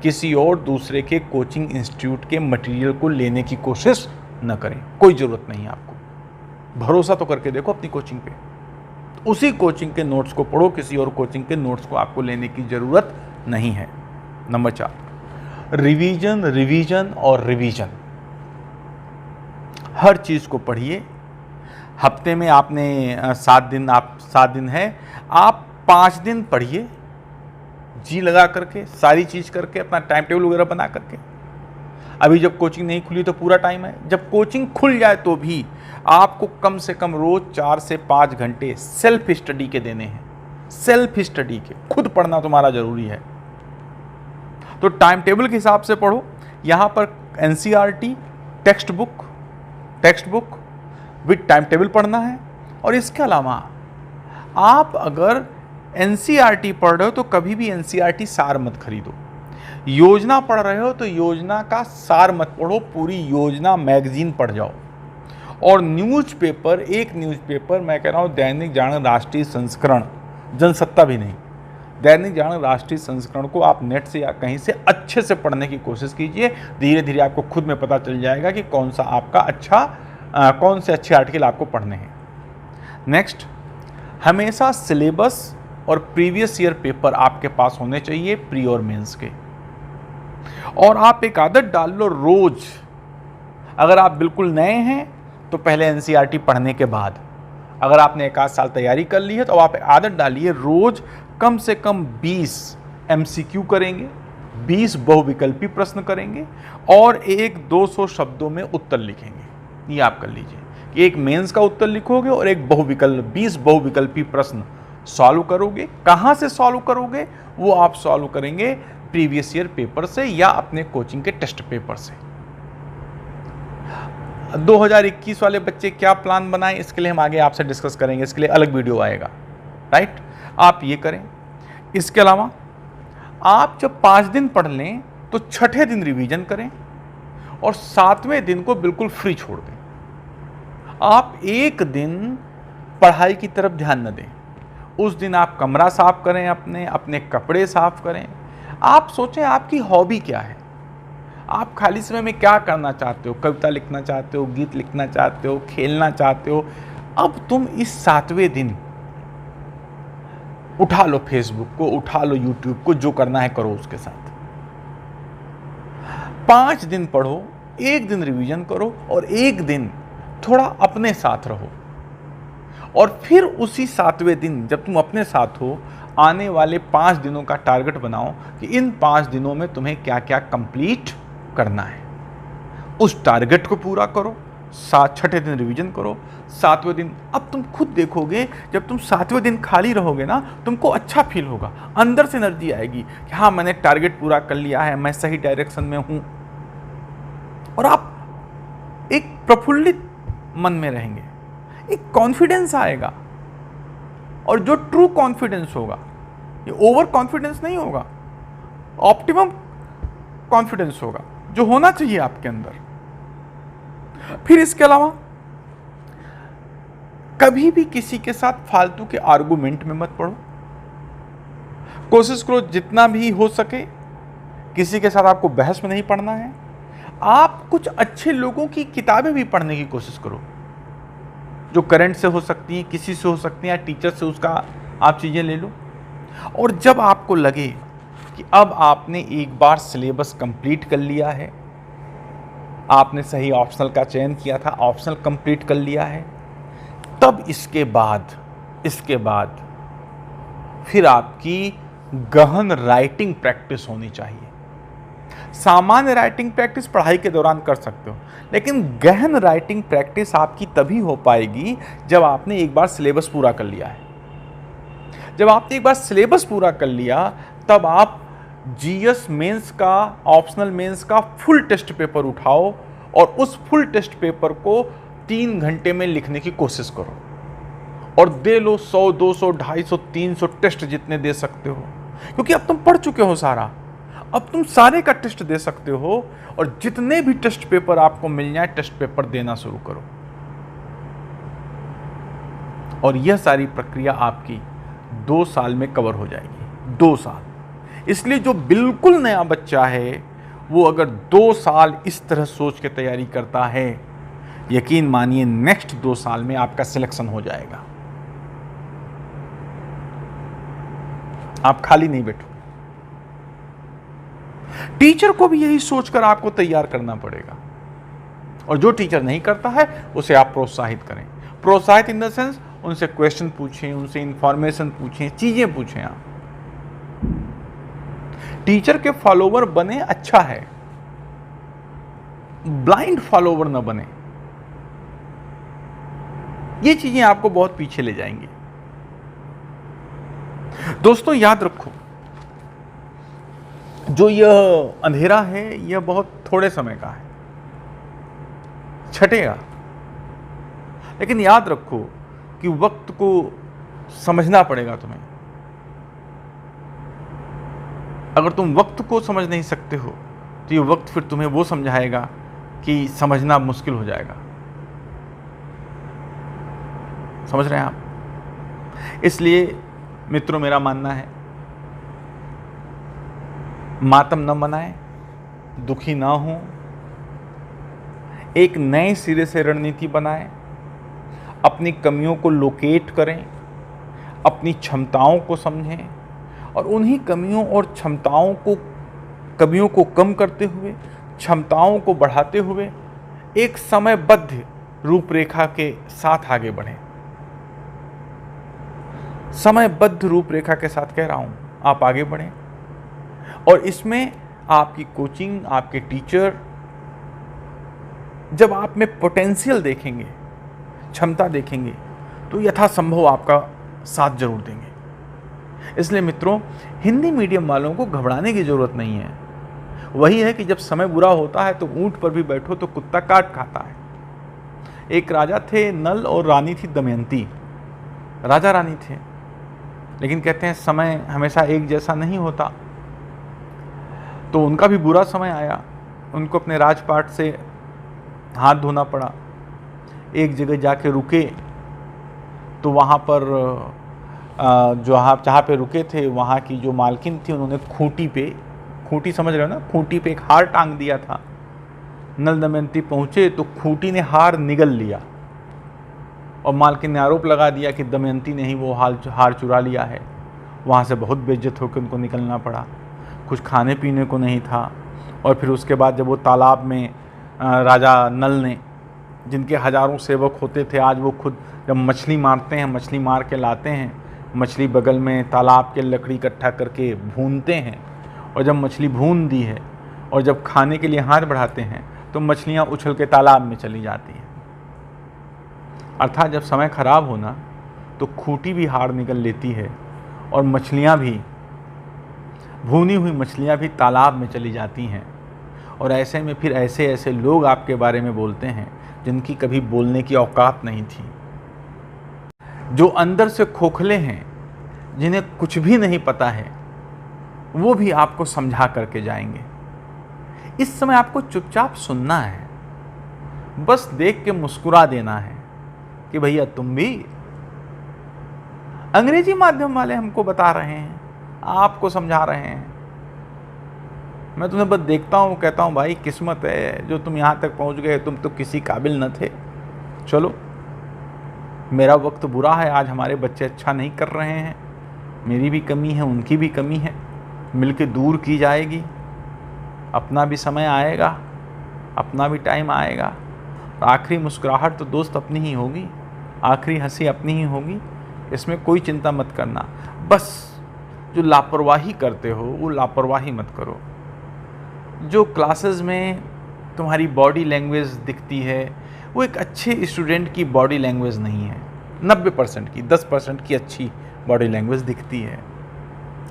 किसी और दूसरे के कोचिंग इंस्टीट्यूट के मटेरियल को लेने की कोशिश न करें, कोई ज़रूरत नहीं है आपको। भरोसा तो करके देखो अपनी कोचिंग पे, उसी कोचिंग के नोट्स को पढ़ो, किसी और कोचिंग के नोट्स को आपको लेने की ज़रूरत नहीं है। नंबर 4, रिवीजन, रिवीजन और रिवीजन। हर चीज़ को पढ़िए। हफ्ते में आपने 7 दिन है, आप 5 दिन पढ़िए, जी लगा करके, सारी चीज़ करके, अपना टाइम टेबल वगैरह बना करके। अभी जब कोचिंग नहीं खुली तो पूरा टाइम है, जब कोचिंग खुल जाए तो भी आपको कम से कम रोज़ 4 से 5 घंटे सेल्फ स्टडी के देने हैं। सेल्फ स्टडी के, खुद पढ़ना तुम्हारा ज़रूरी है। तो टाइम टेबल के हिसाब से पढ़ो। यहाँ पर NCERT, text book with time table पढ़ना है। और इसके अलावा आप अगर एनसीईआरटी पढ़ रहे हो तो कभी भी एनसीईआरटी सार मत खरीदो। योजना पढ़ रहे हो तो योजना का सार मत पढ़ो, पूरी योजना मैगजीन पढ़ जाओ। और न्यूज़पेपर, एक न्यूज़पेपर मैं कह रहा हूँ दैनिक जागरण राष्ट्रीय संस्करण, जनसत्ता भी नहीं, दैनिक जागरण राष्ट्रीय संस्करण को आप नेट से या कहीं से अच्छे से पढ़ने की कोशिश कीजिए। धीरे धीरे आपको खुद में पता चल जाएगा कि कौन सा आपका कौन से अच्छे आर्टिकल आपको पढ़ने हैं। नेक्स्ट, हमेशा सिलेबस और प्रीवियस ईयर पेपर आपके पास होने चाहिए, प्री और मेंस के। और आप एक आदत डाल लो रोज, अगर आप बिल्कुल नए हैं तो पहले एनसीईआरटी पढ़ने के बाद, अगर आपने 1 आध साल तैयारी कर ली है तो आप आदत डालिए रोज कम से कम 20 एमसीक्यू करेंगे, 20 बहुविकल्पी प्रश्न करेंगे और 100-200 शब्दों में उत्तर लिखेंगे। ये आप कर लीजिए कि एक मेंस का उत्तर लिखोगे और एक 20 बहुविकल्पी प्रश्न सॉल्व करोगे। कहाँ से सॉल्व करोगे? वो आप सॉल्व करेंगे प्रीवियस ईयर पेपर से या अपने कोचिंग के टेस्ट पेपर से। 2021 वाले बच्चे क्या प्लान बनाएं, इसके लिए हम आगे आपसे डिस्कस करेंगे, इसके लिए अलग वीडियो आएगा, राइट। आप ये करें। इसके अलावा आप जब 5 दिन पढ़ लें तो 6ठे दिन रिवीजन करें और 7वें दिन को बिल्कुल फ्री छोड़ दें। आप एक दिन पढ़ाई की तरफ ध्यान न दें। उस दिन आप कमरा साफ करें, अपने कपड़े साफ करें। आप सोचें आपकी हॉबी क्या है, आप खाली समय में क्या करना चाहते हो? कविता लिखना चाहते हो, गीत लिखना चाहते हो, खेलना चाहते हो? अब तुम इस 7वें दिन उठा लो फेसबुक को, उठा लो यूट्यूब को, जो करना है करो उसके साथ। 5 दिन पढ़ो, 1 दिन रिवीजन करो और 1 दिन थोड़ा अपने साथ रहो। और फिर उसी 7वें दिन जब तुम अपने साथ हो, आने वाले 5 दिनों का टारगेट बनाओ कि इन 5 दिनों में तुम्हें क्या क्या कंप्लीट करना है। उस टारगेट को पूरा करो, 6ठे दिन रिवीजन करो, 7वें दिन। अब तुम खुद देखोगे जब तुम 7वें दिन खाली रहोगे ना, तुमको अच्छा फील होगा, अंदर से एनर्जी आएगी कि हाँ मैंने टारगेट पूरा कर लिया है, मैं सही डायरेक्शन में हूँ। और आप एक प्रफुल्लित मन में रहेंगे, एक कॉन्फिडेंस आएगा। और जो ट्रू कॉन्फिडेंस होगा, ये ओवर कॉन्फिडेंस नहीं होगा, ऑप्टिमम कॉन्फिडेंस होगा जो होना चाहिए आपके अंदर। फिर इसके अलावा कभी भी किसी के साथ फालतू के आर्गुमेंट में मत पड़ो। कोशिश करो जितना भी हो सके किसी के साथ आपको बहस में नहीं पढ़ना है। आप कुछ अच्छे लोगों की किताबें भी पढ़ने की कोशिश करो, जो करंट से हो सकती हैं, किसी से हो सकती हैं, या टीचर से उसका आप चीज़ें ले लो। और जब आपको लगे कि अब आपने एक बार सिलेबस कंप्लीट कर लिया है, आपने सही ऑप्शनल का चयन किया था, ऑप्शनल कंप्लीट कर लिया है, तब इसके बाद फिर आपकी गहन राइटिंग प्रैक्टिस होनी चाहिए। सामान्य राइटिंग प्रैक्टिस पढ़ाई के दौरान कर सकते हो, लेकिन गहन राइटिंग प्रैक्टिस आपकी तभी हो पाएगी जब आपने एक बार सिलेबस पूरा कर लिया है। जब आपने एक बार सिलेबस पूरा कर लिया, तब आप जीएस मेंस का, ऑप्शनल मेंस का फुल टेस्ट पेपर उठाओ और उस फुल टेस्ट पेपर को 3 घंटे में लिखने की कोशिश करो और दे लो 100, 200, 250, 300 टेस्ट जितने दे सकते हो, क्योंकि अब तुम पढ़ चुके हो सारा। अब तुम सारे का टेस्ट दे सकते हो और जितने भी टेस्ट पेपर आपको मिल जाए टेस्ट पेपर देना शुरू करो। और यह सारी प्रक्रिया आपकी 2 साल में कवर हो जाएगी। 2 साल। इसलिए जो बिल्कुल नया बच्चा है वो अगर 2 साल इस तरह सोच के तैयारी करता है, यकीन मानिए नेक्स्ट 2 साल में आपका सिलेक्शन हो जाएगा। आप खाली नहीं बैठो। टीचर को भी यही सोचकर आपको तैयार करना पड़ेगा, और जो टीचर नहीं करता है उसे आप प्रोत्साहित करें। प्रोत्साहित इन द सेंस, उनसे क्वेश्चन पूछें, उनसे इंफॉर्मेशन पूछें, चीजें पूछें। आप टीचर के फॉलोवर बने, अच्छा है, ब्लाइंड फॉलोवर न बने। ये चीजें आपको बहुत पीछे ले जाएंगी। दोस्तों याद रखो, जो यह अंधेरा है यह बहुत थोड़े समय का है, छटेगा। लेकिन याद रखो कि वक्त को समझना पड़ेगा तुम्हें। अगर तुम वक्त को समझ नहीं सकते हो तो ये वक्त फिर तुम्हें वो समझाएगा कि समझना मुश्किल हो जाएगा। समझ रहे हैं आप? इसलिए मित्रों, मेरा मानना है, मातम न मनाएं, दुखी ना हो, एक नए सिरे से रणनीति बनाएं, अपनी कमियों को लोकेट करें, अपनी क्षमताओं को समझें और उन्हीं कमियों और कमियों को कम करते हुए, क्षमताओं को बढ़ाते हुए एक समयबद्ध रूपरेखा के साथ आगे बढ़ें। समयबद्ध रूपरेखा के साथ कह रहा हूं, आप आगे बढ़ें। और इसमें आपकी कोचिंग, आपके टीचर जब आप में पोटेंशियल देखेंगे, क्षमता देखेंगे, तो यथासंभव आपका साथ जरूर देंगे। इसलिए मित्रों, हिंदी मीडियम वालों को घबराने की जरूरत नहीं है। वही है कि जब समय बुरा होता है तो ऊंट पर भी बैठो तो कुत्ता काट खाता है। एक राजा थे नल और रानी थी दमयंती। राजा रानी थे, लेकिन कहते हैं समय हमेशा एक जैसा नहीं होता। तो उनका भी बुरा समय आया, उनको अपने राजपाट से हाथ धोना पड़ा। एक जगह जाके रुके तो वहाँ पर जहाँ पे रुके थे वहाँ की जो मालकिन थी, उन्होंने खूंटी समझ रहे हो ना, खूंटी पे एक हार टांग दिया था। नल दमयंती पहुँचे तो खूंटी ने हार निगल लिया और मालकिन ने आरोप लगा दिया कि दमयंती ने ही वो हार चुरा लिया है। वहाँ से बहुत बेइज्जत होकर उनको निकलना पड़ा। कुछ खाने पीने को नहीं था। और फिर उसके बाद जब वो तालाब में राजा नल ने, जिनके हजारों सेवक होते थे, आज वो खुद जब मछली मारते हैं, मछली मार के लाते हैं, मछली बगल में तालाब के लकड़ी इकट्ठा करके भूनते हैं, और जब मछली भून दी है और जब खाने के लिए हाथ बढ़ाते हैं तो मछलियाँ उछल के तालाब में चली जाती हैं। अर्थात जब समय खराब होना तो खूंटी भी हार निकल लेती है और मछलियाँ भी, भूनी हुई मछलियाँ भी तालाब में चली जाती हैं। और ऐसे में फिर ऐसे ऐसे लोग आपके बारे में बोलते हैं जिनकी कभी बोलने की औकात नहीं थी, जो अंदर से खोखले हैं, जिन्हें कुछ भी नहीं पता है, वो भी आपको समझा करके जाएंगे। इस समय आपको चुपचाप सुनना है, बस देख के मुस्कुरा देना है कि भैया तुम भी। अंग्रेजी माध्यम वाले हमको बता रहे हैं, आपको समझा रहे हैं। मैं तुम्हें बस देखता हूँ, कहता हूँ भाई किस्मत है जो तुम यहाँ तक पहुँच गए, तुम तो किसी काबिल न थे। चलो, मेरा वक्त बुरा है, आज हमारे बच्चे अच्छा नहीं कर रहे हैं, मेरी भी कमी है, उनकी भी कमी है, मिलके दूर की जाएगी। अपना भी समय आएगा, अपना भी टाइम आएगा। आखिरी मुस्कुराहट तो दोस्त अपनी ही होगी, आखिरी हंसी अपनी ही होगी, इसमें कोई चिंता मत करना। बस जो लापरवाही करते हो वो लापरवाही मत करो। जो क्लासेस में तुम्हारी बॉडी लैंग्वेज दिखती है वो एक अच्छे स्टूडेंट की बॉडी लैंग्वेज नहीं है। 90% की 10% की अच्छी बॉडी लैंग्वेज दिखती है।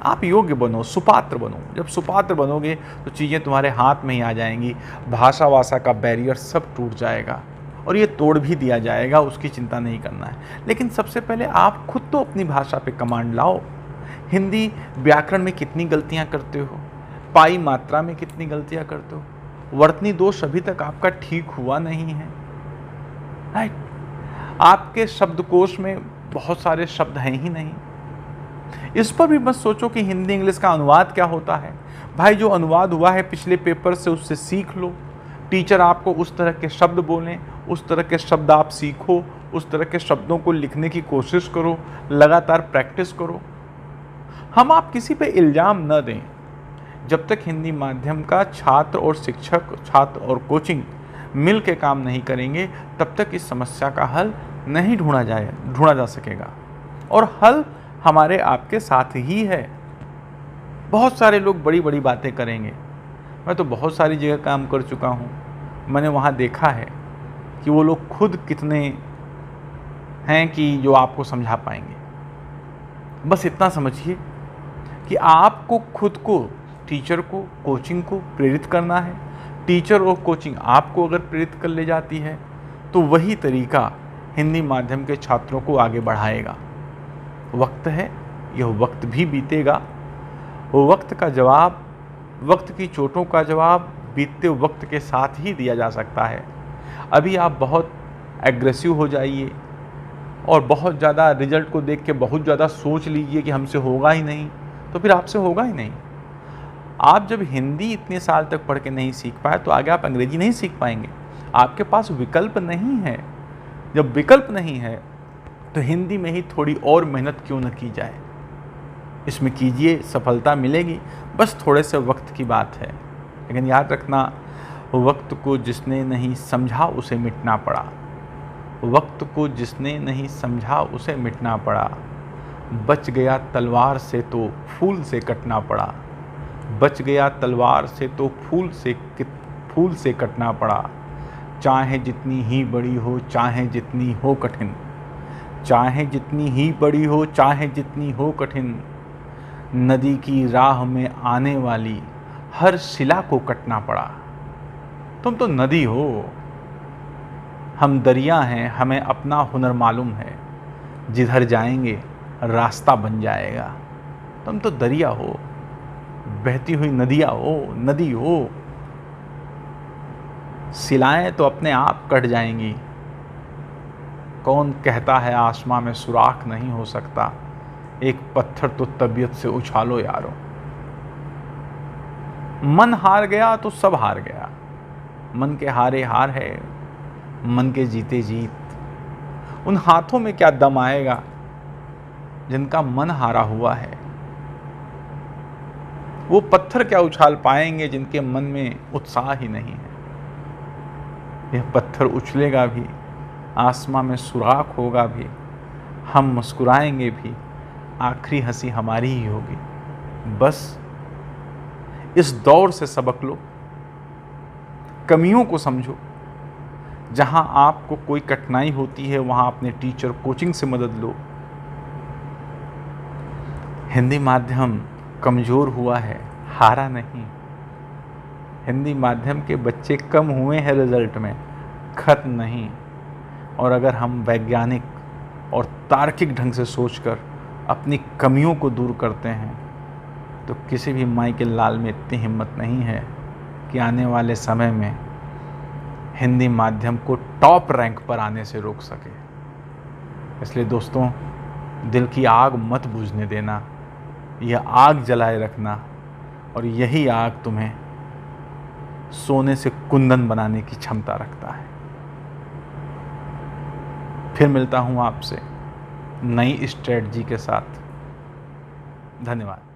आप योग्य बनो, सुपात्र बनो। जब सुपात्र बनोगे तो चीज़ें तुम्हारे हाथ में ही आ जाएंगी। भाषा वाषा का बैरियर सब टूट जाएगा और ये तोड़ भी दिया जाएगा, उसकी चिंता नहीं करना है। लेकिन सबसे पहले आप खुद तो अपनी भाषा पे कमांड लाओ। हिंदी व्याकरण में कितनी गलतियाँ करते हो, पाई मात्रा में कितनी गलतियाँ करते हो, वर्तनी दोष अभी तक आपका ठीक हुआ नहीं है। राइट, आपके शब्दकोश में बहुत सारे शब्द हैं ही नहीं। इस पर भी मत सोचो कि हिंदी इंग्लिश का अनुवाद क्या होता है। भाई जो अनुवाद हुआ है पिछले पेपर से उससे सीख लो। टीचर आपको उस तरह के शब्द बोलें, उस तरह के शब्द आप सीखो, उस तरह के शब्दों को लिखने की कोशिश करो, लगातार प्रैक्टिस करो। हम आप किसी पे इल्ज़ाम न दें। जब तक हिंदी माध्यम का छात्र और शिक्षक, छात्र और कोचिंग मिल के काम नहीं करेंगे तब तक इस समस्या का हल नहीं ढूंढा जा सकेगा। और हल हमारे आपके साथ ही है। बहुत सारे लोग बड़ी बड़ी बातें करेंगे। मैं तो बहुत सारी जगह काम कर चुका हूँ, मैंने वहाँ देखा है कि वो लोग खुद कितने हैं कि जो आपको समझा पाएंगे। बस इतना समझिए कि आपको खुद को, टीचर को, कोचिंग को प्रेरित करना है। टीचर और कोचिंग आपको अगर प्रेरित कर ले जाती है तो वही तरीका हिंदी माध्यम के छात्रों को आगे बढ़ाएगा। वक्त है, यह वक्त भी बीतेगा। वो वक्त का जवाब, वक्त की चोटों का जवाब बीतते वक्त के साथ ही दिया जा सकता है। अभी आप बहुत एग्रेसिव हो जाइए और बहुत ज़्यादा रिजल्ट को देख के बहुत ज़्यादा सोच लीजिए कि हमसे होगा ही नहीं, तो फिर आपसे होगा ही नहीं। आप जब हिंदी इतने साल तक पढ़ के नहीं सीख पाए तो आगे आप अंग्रेजी नहीं सीख पाएंगे। आपके पास विकल्प नहीं है। जब विकल्प नहीं है तो हिंदी में ही थोड़ी और मेहनत क्यों न की जाए। इसमें कीजिए, सफलता मिलेगी। बस थोड़े से वक्त की बात है। लेकिन याद रखना, वक्त को जिसने नहीं समझा उसे मिटना पड़ा। वक्त को जिसने नहीं समझा उसे मिटना पड़ा। बच गया तलवार से तो फूल से कटना पड़ा। बच गया तलवार से तो फूल से कटना पड़ा। चाहे जितनी ही बड़ी हो, चाहे जितनी हो कठिन, चाहे जितनी ही बड़ी हो, चाहे जितनी हो कठिन, नदी की राह में आने वाली हर शिला को कटना पड़ा। तुम तो नदी हो, हम दरिया हैं, हमें अपना हुनर मालूम है। जिधर जाएंगे रास्ता बन जाएगा। तुम तो दरिया हो, बहती हुई नदियाँ हो, नदी हो। शिलाएं तो अपने आप कट जाएंगी। कौन कहता है आसमां में सुराख नहीं हो सकता। एक पत्थर तो तबीयत से उछालो यारो। मन हार गया तो सब हार गया। मन के हारे हार है, मन के जीते जीत। उन हाथों में क्या दम आएगा जिनका मन हारा हुआ है। वो पत्थर क्या उछाल पाएंगे जिनके मन में उत्साह ही नहीं है। यह पत्थर उछलेगा भी, आसमां में सुराख होगा भी, हम मुस्कुराएंगे भी, आखिरी हंसी हमारी ही होगी। बस इस दौर से सबक लो, कमियों को समझो। जहां आपको कोई कठिनाई होती है वहां अपने टीचर, कोचिंग से मदद लो। हिंदी माध्यम कमज़ोर हुआ है, हारा नहीं। हिंदी माध्यम के बच्चे कम हुए हैं रिजल्ट में, खत्म नहीं। और अगर हम वैज्ञानिक और तार्किक ढंग से सोचकर अपनी कमियों को दूर करते हैं तो किसी भी माई के लाल में इतनी हिम्मत नहीं है कि आने वाले समय में हिंदी माध्यम को टॉप रैंक पर आने से रोक सके। इसलिए दोस्तों, दिल की आग मत बुझने देना, यह आग जलाए रखना और यही आग तुम्हें सोने से कुंदन बनाने की क्षमता रखता है। फिर मिलता हूँ आपसे नई स्ट्रेटजी के साथ। धन्यवाद।